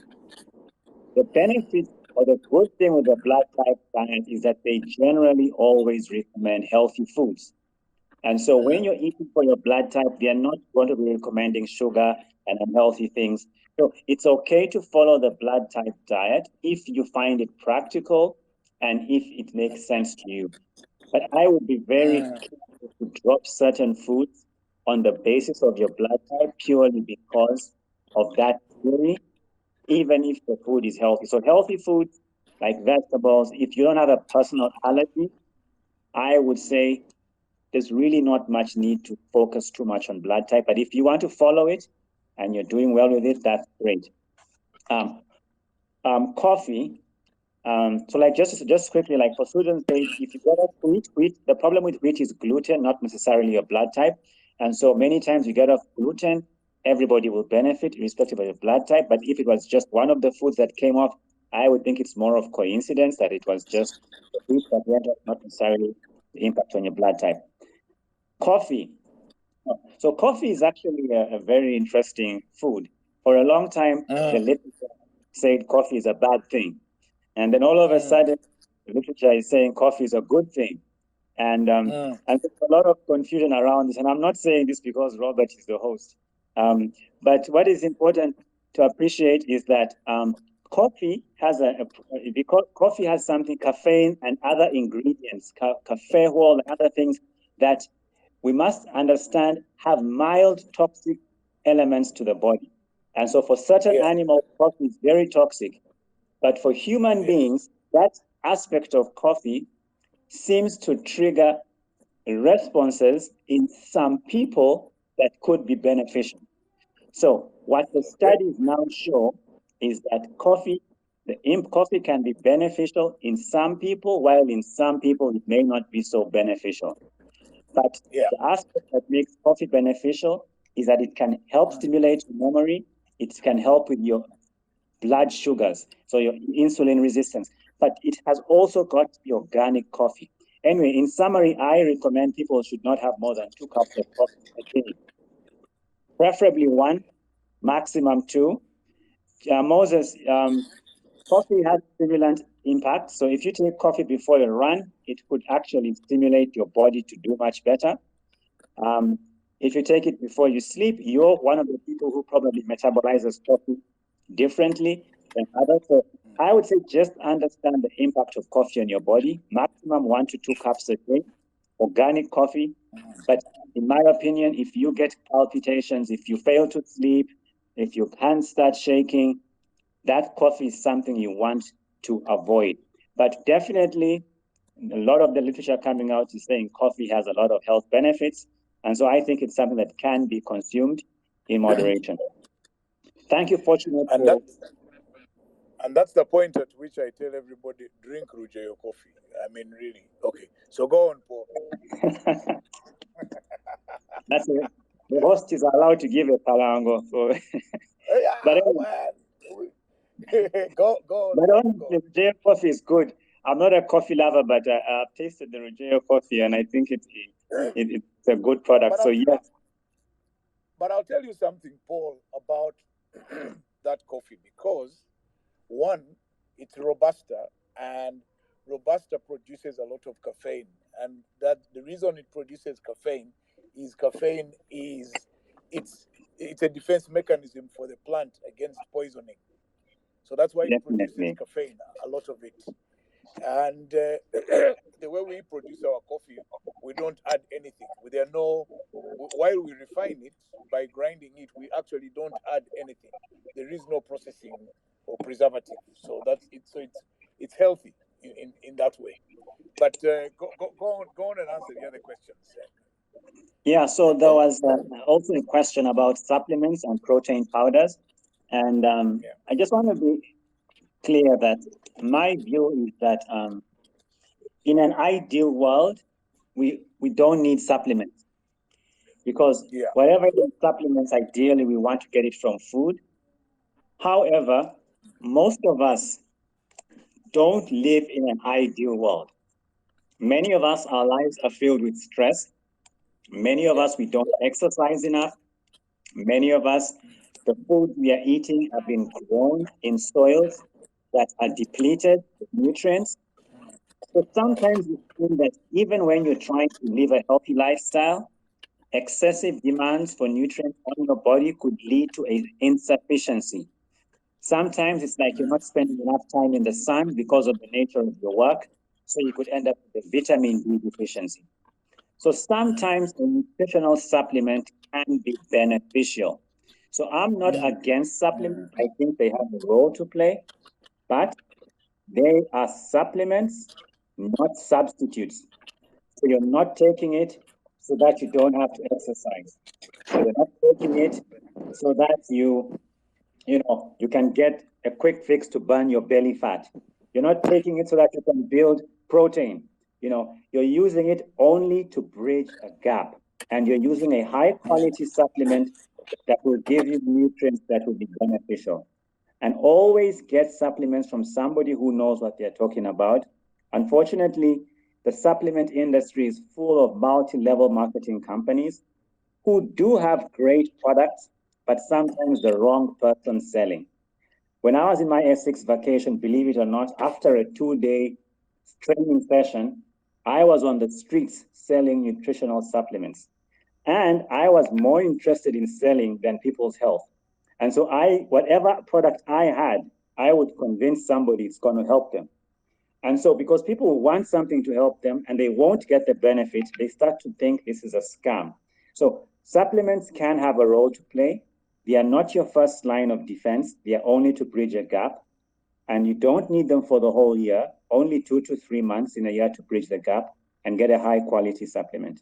the benefit or the good thing with the blood type diet is that they generally always recommend healthy foods. And so when you're eating for your blood type, they're not going to be recommending sugar and unhealthy things. So it's okay to follow the blood type diet if you find it practical and if it makes sense to you. But I would be very careful to drop certain foods on the basis of your blood type purely because of that theory, even if the food is healthy. So healthy foods like vegetables, if you don't have a personal allergy, I would say there's really not much need to focus too much on blood type. But if you want to follow it and you're doing well with it, that's great. Coffee. So like just quickly, like for Susan said, if you get off wheat, the problem with wheat is gluten, not necessarily your blood type. And so many times you get off gluten, everybody will benefit irrespective of your blood type. But if it was just one of the foods that came off, I would think it's more of coincidence that it was just the wheat that went off, not necessarily the impact on your blood type. Coffee. So coffee is actually a very interesting food. For a long time, the literature said coffee is a bad thing. And then all of a sudden, the literature is saying coffee is a good thing. And there's a lot of confusion around this. And I'm not saying this because Robert is the host. But what is important to appreciate is that coffee has because coffee has something, caffeine and other ingredients, caffeine and other things that we must understand have mild toxic elements to the body. And so for certain animals, coffee is very toxic. But for human beings, that aspect of coffee seems to trigger responses in some people that could be beneficial. So what the studies now show is that coffee can be beneficial in some people, while in some people it may not be so beneficial. But the aspect that makes coffee beneficial is that it can help stimulate memory, it can help with your blood sugars, so your insulin resistance, but it has also got the organic coffee. Anyway, in summary, I recommend people should not have more than 2 cups of coffee a day. Preferably 1, maximum 2. Moses, coffee has stimulant impact. So if you take coffee before you run, it could actually stimulate your body to do much better. If you take it before you sleep, you're one of the people who probably metabolizes coffee differently than others. So I would say just understand the impact of coffee on your body, maximum 1 to 2 cups a day, organic coffee. But in my opinion, if you get palpitations, if you fail to sleep, if your hands start shaking, that coffee is something you want to avoid. But definitely, a lot of the literature coming out is saying coffee has a lot of health benefits. And so I think it's something that can be consumed in moderation. Thank you, Fortunate. And that's the point at which I tell everybody, drink Ruggiero coffee. I mean, really. Okay, so go on, Paul. That's it. The host is allowed to give a palango. So. But go on. But honestly, Ruggiero coffee is good. I'm not a coffee lover, but I've tasted the Ruggiero coffee, and I think it's a good product. So yes. But I'll tell you something, Paul, about that coffee, because one, it's Robusta, and Robusta produces a lot of caffeine, and that the reason it produces caffeine is it's a defense mechanism for the plant against poisoning. So that's why it produces caffeine, a lot of it. And the way we produce our coffee, we don't add anything. While we refine it by grinding it, we actually don't add anything. There is no processing or preservative. So that's it. So it's healthy in that way. But go on and answer the other questions. Yeah, so there was also a question about supplements and protein powders. And I just want to be clear that my view is that in an ideal world, we don't need supplements, because whatever is supplements, ideally we want to get it from food. However, most of us don't live in an ideal world. Many of us, our lives are filled with stress. Many of us, we don't exercise enough. Many of us, the food we are eating have been grown in soils that are depleted with nutrients. So sometimes we think that even when you're trying to live a healthy lifestyle, excessive demands for nutrients on your body could lead to an insufficiency. Sometimes it's like you're not spending enough time in the sun because of the nature of your work, so you could end up with a vitamin D deficiency. So sometimes a nutritional supplement can be beneficial. So I'm not against supplements. I think they have a role to play, but they are supplements, not substitutes. So you're not taking it so that you don't have to exercise. So you're not taking it so that you can get a quick fix to burn your belly fat. You're not taking it so that you can build protein. You're using it only to bridge a gap, and you're using a high quality supplement that will give you nutrients that will be beneficial. And always get supplements from somebody who knows what they're talking about. Unfortunately, the supplement industry is full of multi-level marketing companies who do have great products, but sometimes the wrong person selling. When I was in my S6 vacation, believe it or not, after a 2-day training session, I was on the streets selling nutritional supplements. And I was more interested in selling than people's health. And so whatever product I had, I would convince somebody it's going to help them. And so because people want something to help them and they won't get the benefit, they start to think this is a scam. So supplements can have a role to play. They are not your first line of defense. They are only to bridge a gap. And you don't need them for the whole year, only 2 to 3 months in a year to bridge the gap and get a high quality supplement.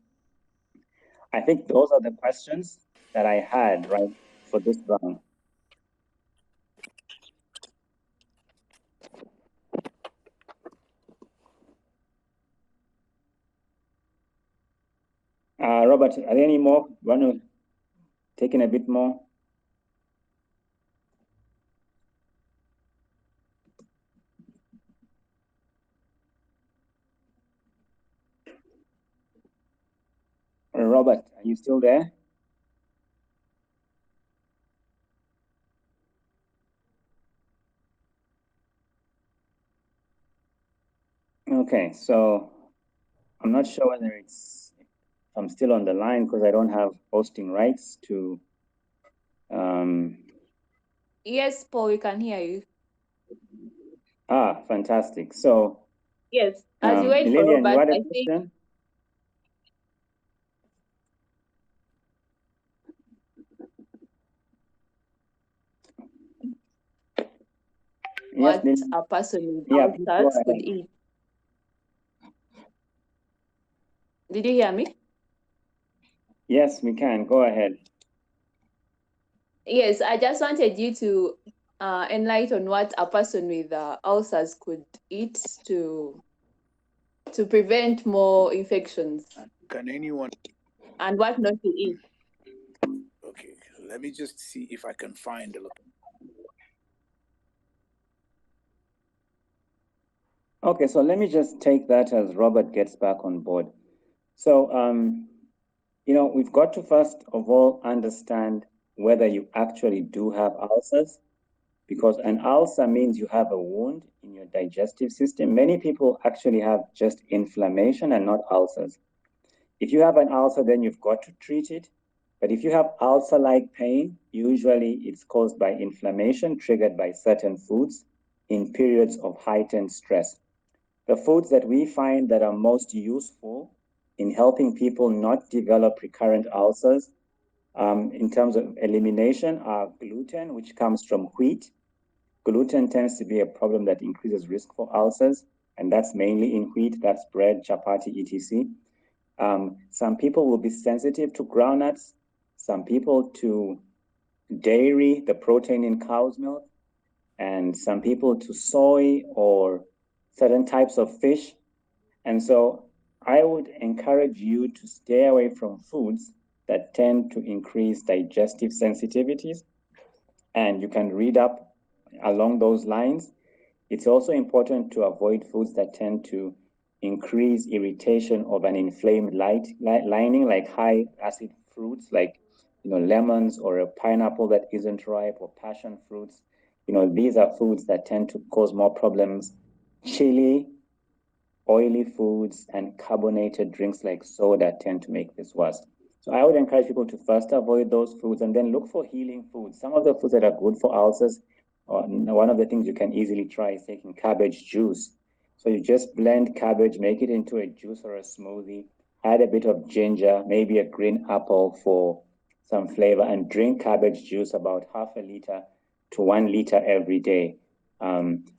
I think those are the questions that I had, right, for this round. Robert, are there any more? Want to take in a bit more? Robert, are you still there? Okay, so I'm not sure whether if I'm still on the line because I don't have hosting rights to. Yes, Paul, we can hear you. Fantastic. So yes, as you wait for Lillian, Robert, you had a I question? think Yes, what a person with yeah, please go ulcers ahead. could eat. Did you hear me? Yes, we can. Go ahead. Yes, I just wanted you to enlighten what a person with ulcers could eat to prevent more infections. Can anyone? And what not to eat. Okay, let me just see if I can find a look. Okay, so let me just take that as Robert gets back on board. So, we've got to first of all understand whether you actually do have ulcers, because an ulcer means you have a wound in your digestive system. Many people actually have just inflammation and not ulcers. If you have an ulcer, then you've got to treat it. But if you have ulcer-like pain, usually it's caused by inflammation triggered by certain foods in periods of heightened stress. The foods that we find that are most useful in helping people not develop recurrent ulcers in terms of elimination are gluten, which comes from wheat. Gluten tends to be a problem that increases risk for ulcers, and that's mainly in wheat, that's bread, chapati, etc. Some people will be sensitive to groundnuts, some people to dairy, the protein in cow's milk, and some people to soy or certain types of fish. And so I would encourage you to stay away from foods that tend to increase digestive sensitivities. And you can read up along those lines. It's also important to avoid foods that tend to increase irritation of an inflamed lining, like high acid fruits, like lemons or a pineapple that isn't ripe, or passion fruits. These are foods that tend to cause more problems. Chili, oily foods, and carbonated drinks like soda tend to make this worse. So I would encourage people to first avoid those foods and then look for healing foods. Some of the foods that are good for ulcers, one of the things you can easily try is taking cabbage juice. So you just blend cabbage, make it into a juice or a smoothie, add a bit of ginger, maybe a green apple for some flavor, and drink cabbage juice about 0.5 liter to 1 liter every day.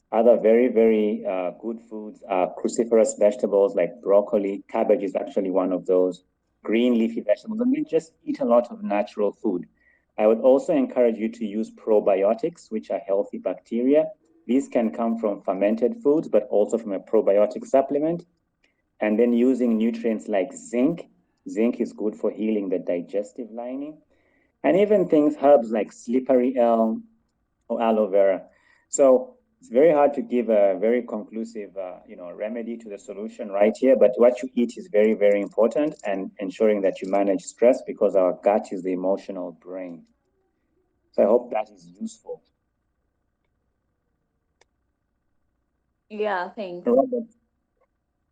Other very, very good foods are cruciferous vegetables like broccoli. Cabbage is actually one of those. Green leafy vegetables, and then just eat a lot of natural food. I would also encourage you to use probiotics, which are healthy bacteria. These can come from fermented foods, but also from a probiotic supplement. And then using nutrients like zinc. Zinc is good for healing the digestive lining. And even herbs like slippery elm or aloe vera. So It's very hard to give a very conclusive, remedy to the solution right here. But what you eat is very, very important, and ensuring that you manage stress, because our gut is the emotional brain. So I hope that is useful. Yeah, thanks. Robert,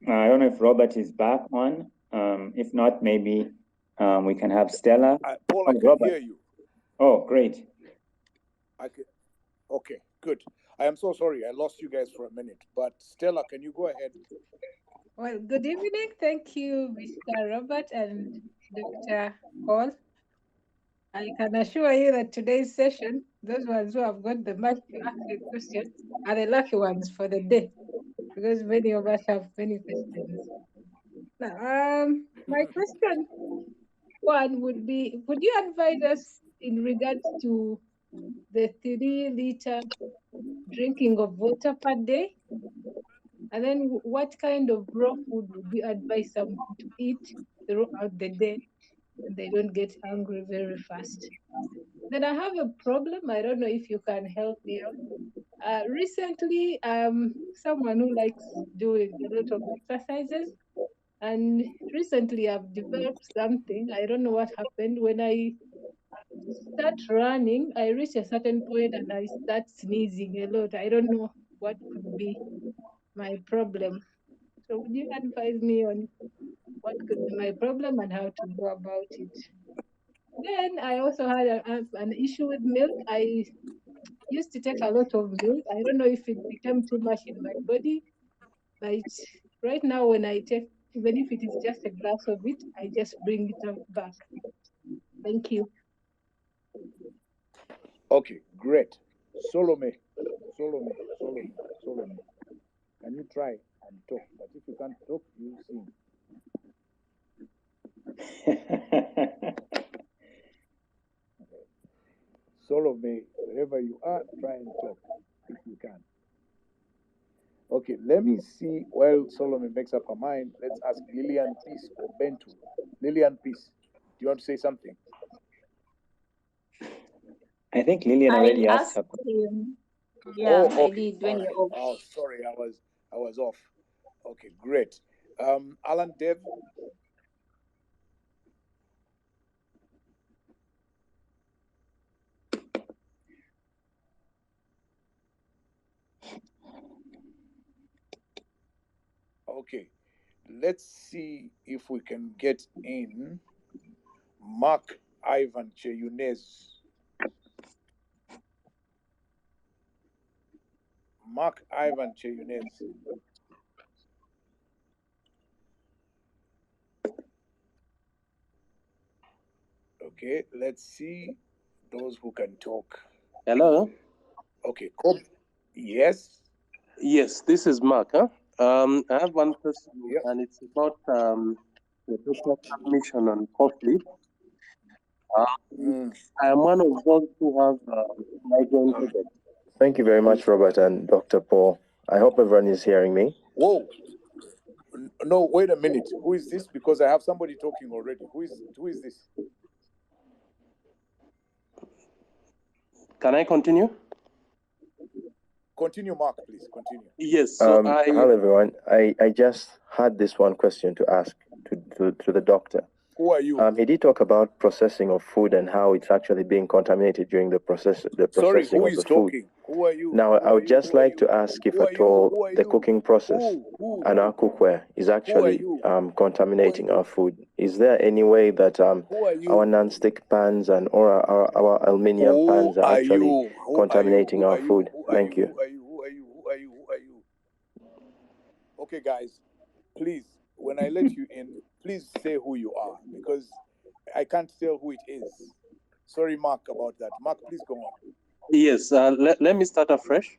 I don't know if Robert is back on. If not, maybe we can have Stella. Paul, I can Robert. hear you. Oh, great. Okay, good. I am so sorry. I lost you guys for a minute. But Stella, can you go ahead? Well, good evening. Thank you, Mr. Robert and Dr. Paul. I can assure you that today's session, those ones who have got the mic to ask a question are the lucky ones for the day, because many of us have many questions. Now, my question one would be, would you advise us in regards to the 3-liter drinking of water per day? And then what kind of raw food would you advise someone to eat throughout the day so they don't get hungry very fast? Then I have a problem. I don't know if you can help me out. Recently, someone who likes doing a lot of exercises, and recently I've developed something. I don't know what happened. When I start running, I reach a certain point and I start sneezing a lot. I don't know what could be my problem. So would you advise me on what could be my problem and how to go about it? Then I also had an issue with milk. I used to take a lot of milk. I don't know if it became too much in my body, but right now when I take, even if it is just a glass of it, I just bring it back. Thank you. Okay, great. Solome. Can you try and talk? But if you can't talk, you sing. Solome, wherever you are, try and talk if you can. Okay, let me see. While Solome makes up her mind, let's ask Lillian Peace or Bentu. Lillian Peace, do you want to say something? I think Lillian already asked her. Him. Yeah, I did when you're off. Oh, sorry, I was off. Okay, great. Alan Dev. Okay, let's see if we can get in Mark Ivan Cheyunez. Mark Ivan Cheyunez. Okay, let's see those who can talk. Hello? Okay, cool. Yes? Yes, this is Mark. Huh? I have one question, and it's about the doctor's submission on coffee. I am one of those who have migraine headache. Thank you very much, Robert and Dr. Paul. I hope everyone is hearing me. Whoa. No, wait a minute. Who is this? Because I have somebody talking already. Who is this? Can I continue? Continue, Mark, please. Continue. Yes. So hello, everyone. I just had this one question to ask to the doctor. Who are you? He did talk about processing of food and how it's actually being contaminated during the processing Sorry, who of is the talking? food. Who are you? Now, I would just like to ask if at all the cooking process and our cookware is actually contaminating our food. Is there any way that our non-stick pans and or our aluminium pans are actually contaminating our food? Thank you. Who are you? Okay, guys, please, when I let you in, please say who you are, because I can't tell who it is. Sorry, Mark, about that. Mark, please go on. Yes, let me start afresh.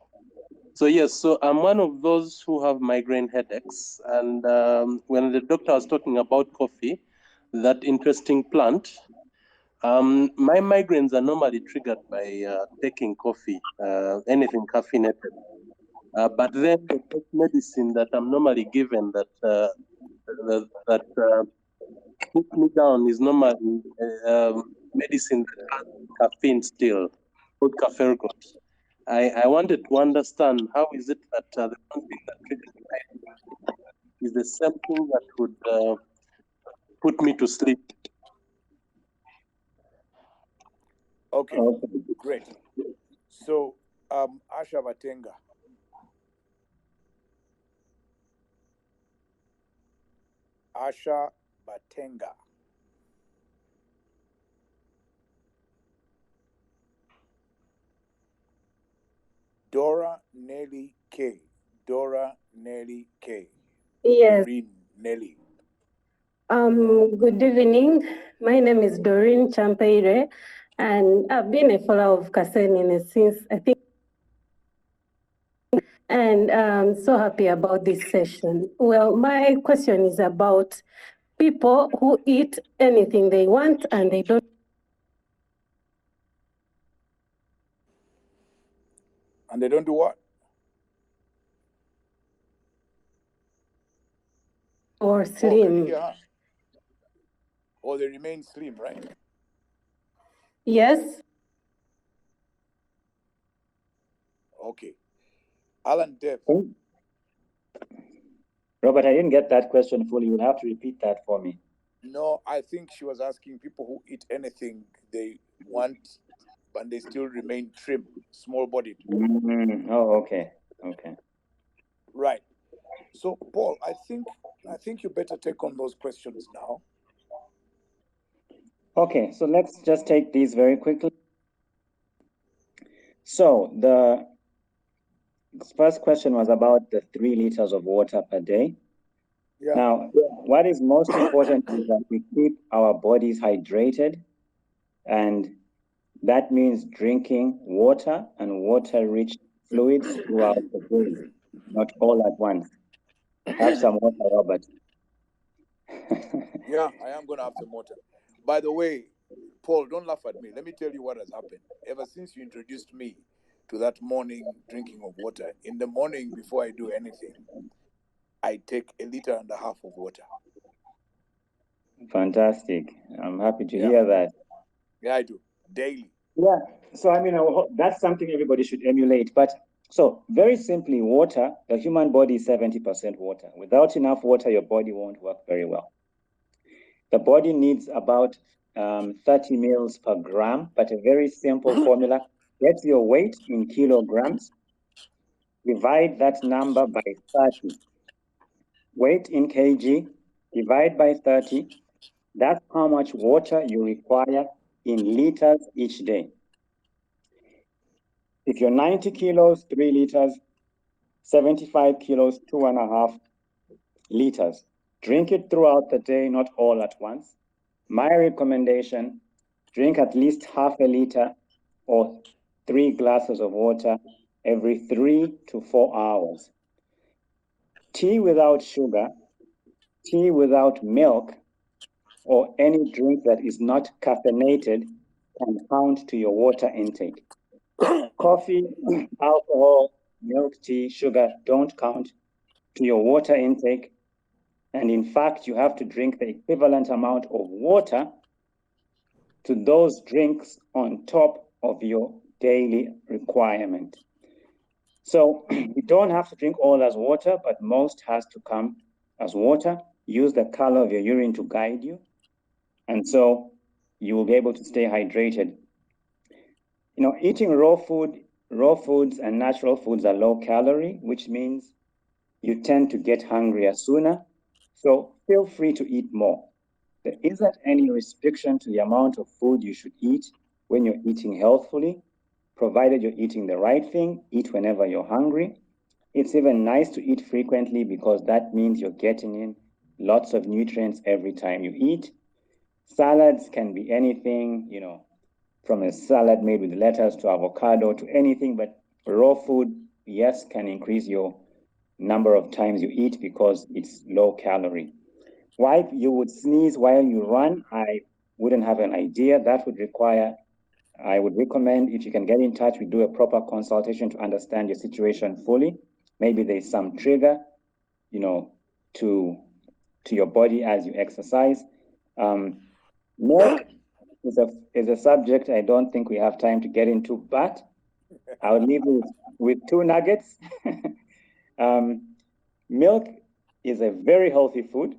So yes, so I'm one of those who have migraine headaches, and when the doctor was talking about coffee, that interesting plant, my migraines are normally triggered by taking coffee, anything caffeinated. But then the first medicine that I'm normally given that puts me down is normally medicine that has caffeine still, called cafe ergot. I wanted to understand how is it that the one thing that triggers me is the same thing that would put me to sleep. Okay, great. So, Asha Batenga. Asha Batenga. Dora Nelly K. Dora Nelly K. Yes. Doreen Nelly. Good evening. My name is Doreen Champeire, and I've been a follower of Kasenene since I think, and I'm so happy about this session. Well, my question is about people who eat anything they want and they don't. And they don't do what? Or slim. Or they remain slim, right? Yes. Okay. Alan Dev. Robert, I didn't get that question fully. You'll have to repeat that for me. No, I think she was asking people who eat anything they want, but they still remain trim, small-bodied. Oh, okay. Okay. Right. So, Paul, I think you better take on those questions now. Okay, so let's just take these very quickly. So the first question was about the 3 liters of water per day. Yeah. Now, what is most important is that we keep our bodies hydrated, and that means drinking water and water-rich fluids throughout the day, not all at once. Have some water, Robert. Yeah, I am going to have some water. By the way, Paul, don't laugh at me. Let me tell you what has happened. Ever since you introduced me to that morning drinking of water, in the morning before I do anything, I take 1.5 liters of water. Fantastic. I'm happy to hear that. Yeah, I do. Daily. Yeah. So, I mean, that's something everybody should emulate. But so very simply, water, the human body is 70% water. Without enough water, your body won't work very well. The body needs about 30 mils per gram, but a very simple formula. Get your weight in kilograms, divide that number by 30. Weight in kg, divide by 30. That's how much water you require in liters each day. If you're 90 kilos, 3 liters, 75 kilos, 2.5 liters. Drink it throughout the day, not all at once. My recommendation, drink at least half a liter or 3 glasses of water every 3 to 4 hours. Tea without sugar, tea without milk, or any drink that is not caffeinated can count to your water intake. Coffee, alcohol, milk, tea, sugar don't count to your water intake. And in fact, you have to drink the equivalent amount of water to those drinks on top of your daily requirement. So you don't have to drink all as water, but most has to come as water. Use the color of your urine to guide you. And so you will be able to stay hydrated. You know, eating raw foods and natural foods are low calorie, which means you tend to get hungrier sooner. So feel free to eat more. There isn't any restriction to the amount of food you should eat when you're eating healthfully, provided you're eating the right thing. Eat whenever you're hungry. It's even nice to eat frequently because that means you're getting in lots of nutrients every time you eat. Salads can be anything, you know, from a salad made with lettuce to avocado to anything, but raw food, yes, can increase your number of times you eat because it's low calorie. Why you would sneeze while you run, I wouldn't have an idea. That would require, I would recommend if you can get in touch, we do a proper consultation to understand your situation fully. Maybe there's some trigger, you know, to your body as you exercise. Milk is a subject I don't think we have time to get into, but I'll leave you with two nuggets. Milk is a very healthy food.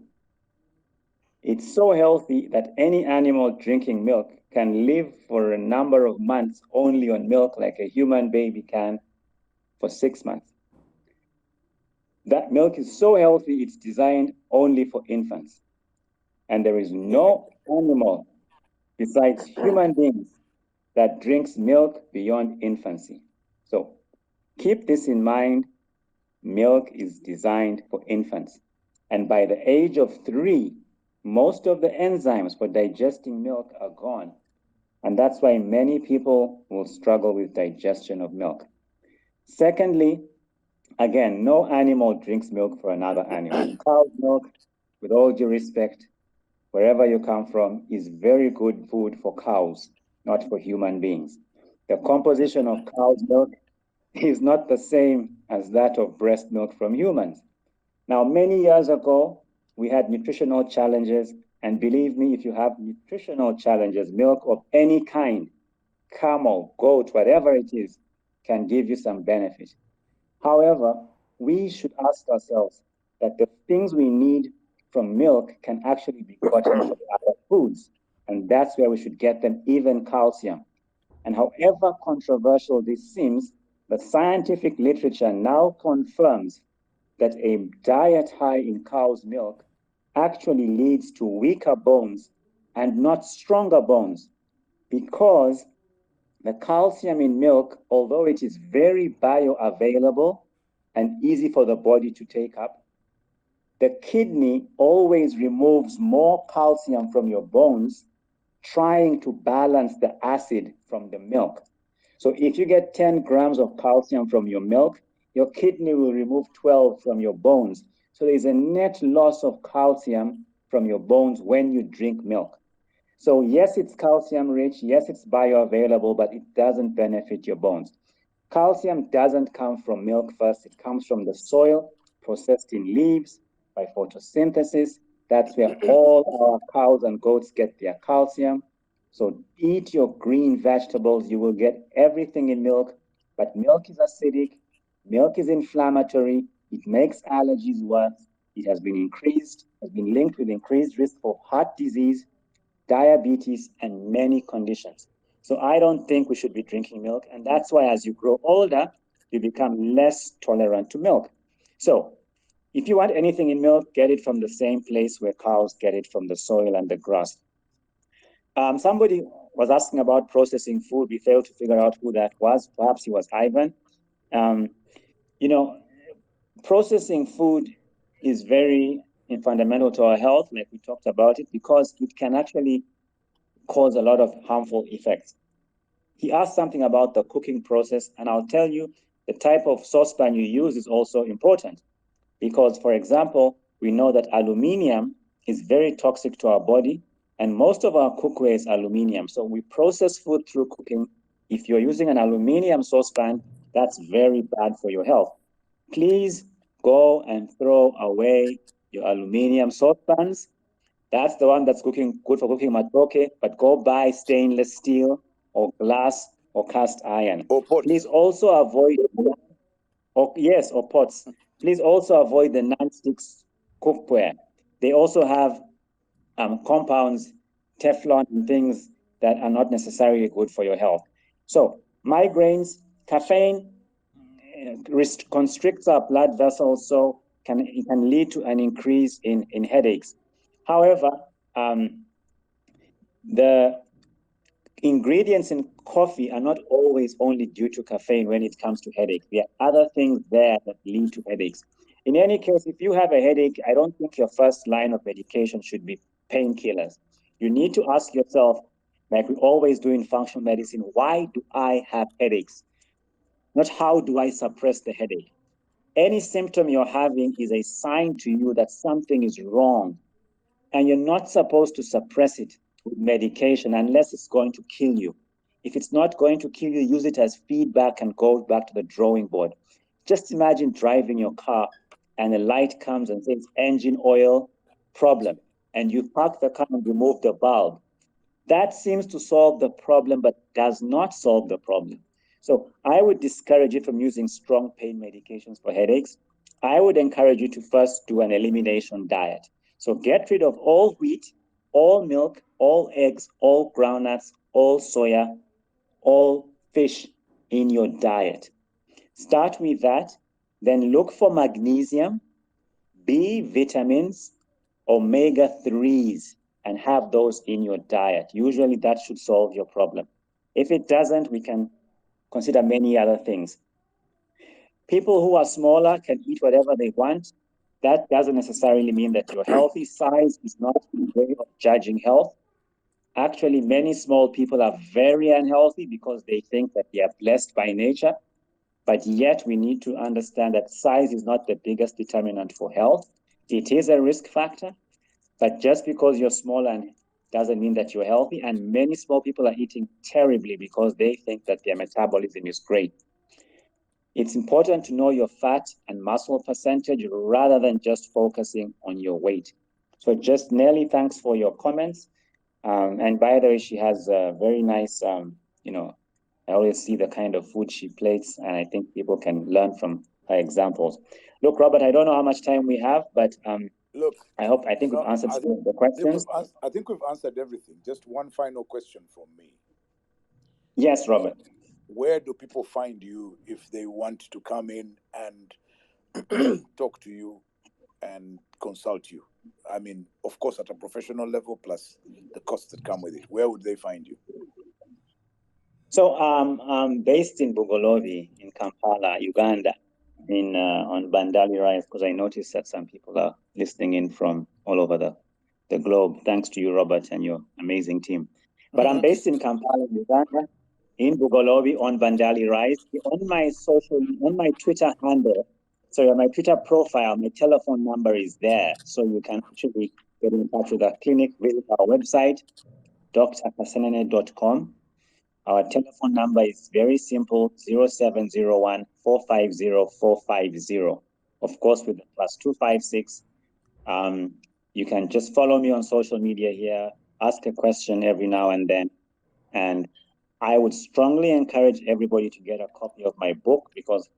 It's so healthy that any animal drinking milk can live for a number of months only on milk, like a human baby can for 6 months. That milk is so healthy, it's designed only for infants. And there is no animal besides human beings that drinks milk beyond infancy. So keep this in mind. Milk is designed for infants. And by the age of 3, most of the enzymes for digesting milk are gone. And that's why many people will struggle with digestion of milk. Secondly, again, no animal drinks milk for another animal. Cow's milk, with all due respect, wherever you come from, is very good food for cows, not for human beings. The composition of cow's milk is not the same as that of breast milk from humans. Now, many years ago, we had nutritional challenges, and believe me, if you have nutritional challenges, milk of any kind, camel, goat, whatever it is, can give you some benefit. However, we should ask ourselves that the things we need from milk can actually be gotten from other foods, and that's where we should get them, even calcium. And however controversial this seems, the scientific literature now confirms that a diet high in cow's milk actually leads to weaker bones and not stronger bones, because the calcium in milk, although it is very bioavailable and easy for the body to take up, the kidney always removes more calcium from your bones, trying to balance the acid from the milk. So if you get 10 grams of calcium from your milk, your kidney will remove 12 from your bones. So there's a net loss of calcium from your bones when you drink milk. So yes, it's calcium rich, yes, it's bioavailable, but it doesn't benefit your bones. Calcium doesn't come from milk first, it comes from the soil, processed in leaves by photosynthesis. That's where all our cows and goats get their calcium. So eat your green vegetables, you will get everything in milk, but milk is acidic, milk is inflammatory, it makes allergies worse, it has been linked with increased risk for heart disease, diabetes, and many conditions. So I don't think we should be drinking milk, and that's why as you grow older, you become less tolerant to milk. So if you want anything in milk, get it from the same place where cows get it from the soil and the grass. Somebody was asking about processing food. We failed to figure out who that was. Perhaps he was Ivan. Processing food is very fundamental to our health, like we talked about it, because it can actually cause a lot of harmful effects. He asked something about the cooking process, and I'll tell you the type of saucepan you use is also important. Because, for example, we know that aluminium is very toxic to our body, and most of our cookware is aluminium. So we process food through cooking. If you're using an aluminium saucepan, that's very bad for your health. Please go and throw away your aluminium saucepans. That's the one that's good for cooking matoke, but go buy stainless steel or glass or cast iron. Or pots. Please also avoid, or pots. Please also avoid the non-stick cookware. They also have compounds, Teflon, and things that are not necessarily good for your health. So migraines, caffeine constricts our blood vessels, so it can lead to an increase in headaches. However, the ingredients in coffee are not always only due to caffeine when it comes to headache. There are other things there that lead to headaches. In any case, if you have a headache, I don't think your first line of medication should be painkillers. You need to ask yourself, like we always do in functional medicine, why do I have headaches? Not how do I suppress the headache? Any symptom you're having is a sign to you that something is wrong, and you're not supposed to suppress it with medication unless it's going to kill you. If it's not going to kill you, use it as feedback and go back to the drawing board. Just imagine driving your car and a light comes and says engine oil problem, and you park the car and remove the bulb. That seems to solve the problem, but does not solve the problem. So I would discourage you from using strong pain medications for headaches. I would encourage you to first do an elimination diet. So get rid of all wheat, all milk, all eggs, all groundnuts, all soya, all fish in your diet. Start with that, then look for magnesium, B vitamins, omega-3s, and have those in your diet. Usually that should solve your problem. If it doesn't, we can consider many other things. People who are smaller can eat whatever they want. That doesn't necessarily mean that you're healthy. Size is not a way of judging health. Actually, many small people are very unhealthy because they think that they are blessed by nature. But yet we need to understand that size is not the biggest determinant for health. It is a risk factor, but just because you're small and doesn't mean that you're healthy. And many small people are eating terribly because they think that their metabolism is great. It's important to know your fat and muscle percentage rather than just focusing on your weight. So just Nelly, thanks for your comments. And by the way, she has a very nice, I always see the kind of food she plates, and I think people can learn from her examples. Look, Robert, I don't know how much time we have, but look, I think we've answered some of the questions. I think we've answered everything. Just one final question from me. Yes, Robert. Where do people find you if they want to come in and talk to you and consult you? I mean, of course, at a professional level, plus the costs that come with it. Where would they find you? So I'm based in Bugolobi in Kampala, Uganda, on Bandali Rise, because I noticed that some people are listening in from all over the globe. Thanks to you, Robert, and your amazing team. But I'm based in Kampala, Uganda, in Bugolobi on Bandali Rise. On my Twitter handle, sorry, on my Twitter profile, my telephone number is there. So you can actually get in touch with our clinic, visit our website, drkasenene.com. Our telephone number is very simple, 0701 450 450. Of course, with the +256. You can just follow me on social media here, ask a question every now and then. And I would strongly encourage everybody to get a copy of my book because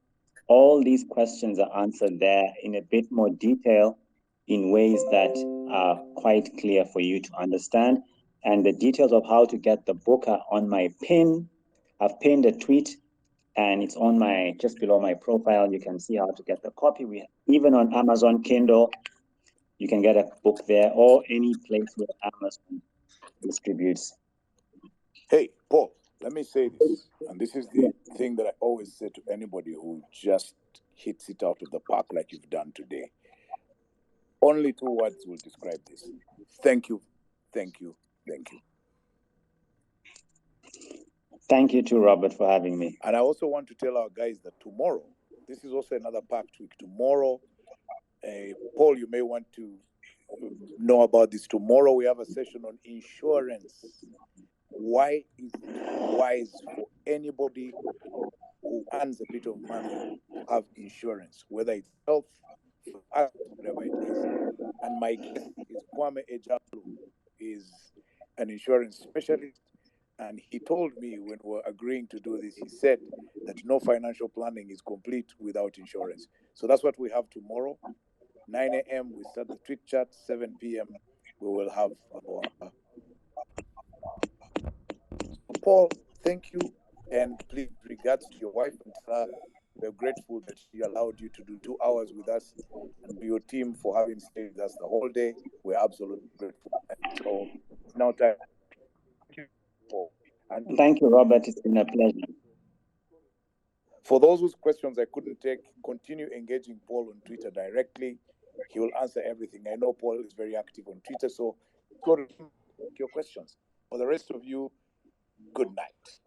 all these questions are answered there in a bit more detail in ways that are quite clear for you to understand. And the details of how to get the book are on my pin. I've pinned a tweet and it's on just below my profile. You can see how to get the copy. Even on Amazon Kindle, you can get a book there or any place where Amazon distributes. Hey, Paul, let me say this. And this is the thing that I always say to anybody who just hits it out of the park like you've done today. Only 2 words will describe this. Thank you, thank you, thank you. Thank you too, Robert, for having me. And I also want to tell our guys that tomorrow, this is also another packed week. Tomorrow, Paul, you may want to know about this. Tomorrow we have a session on insurance. Why is it wise for anybody who earns a bit of money to have insurance, whether it's health, for us, whatever it is? And my guest is Kwame Ejalu, is an insurance specialist. And he told me when we were agreeing to do this, he said that no financial planning is complete without insurance. So that's what we have tomorrow. 9 a.m. we start the tweet chat. 7 p.m. we will have our... Paul, thank you. And please, regards to your wife and tell her we're grateful that she allowed you to do 2 hours with us, and to your team for having stayed with us the whole day. We're absolutely grateful. And so it's now time. Thank you, Paul. And thank you, Robert. It's been a pleasure. For those whose questions I couldn't take, continue engaging Paul on Twitter directly. He will answer everything. I know Paul is very active on Twitter, so go to your questions. For the rest of you, good night.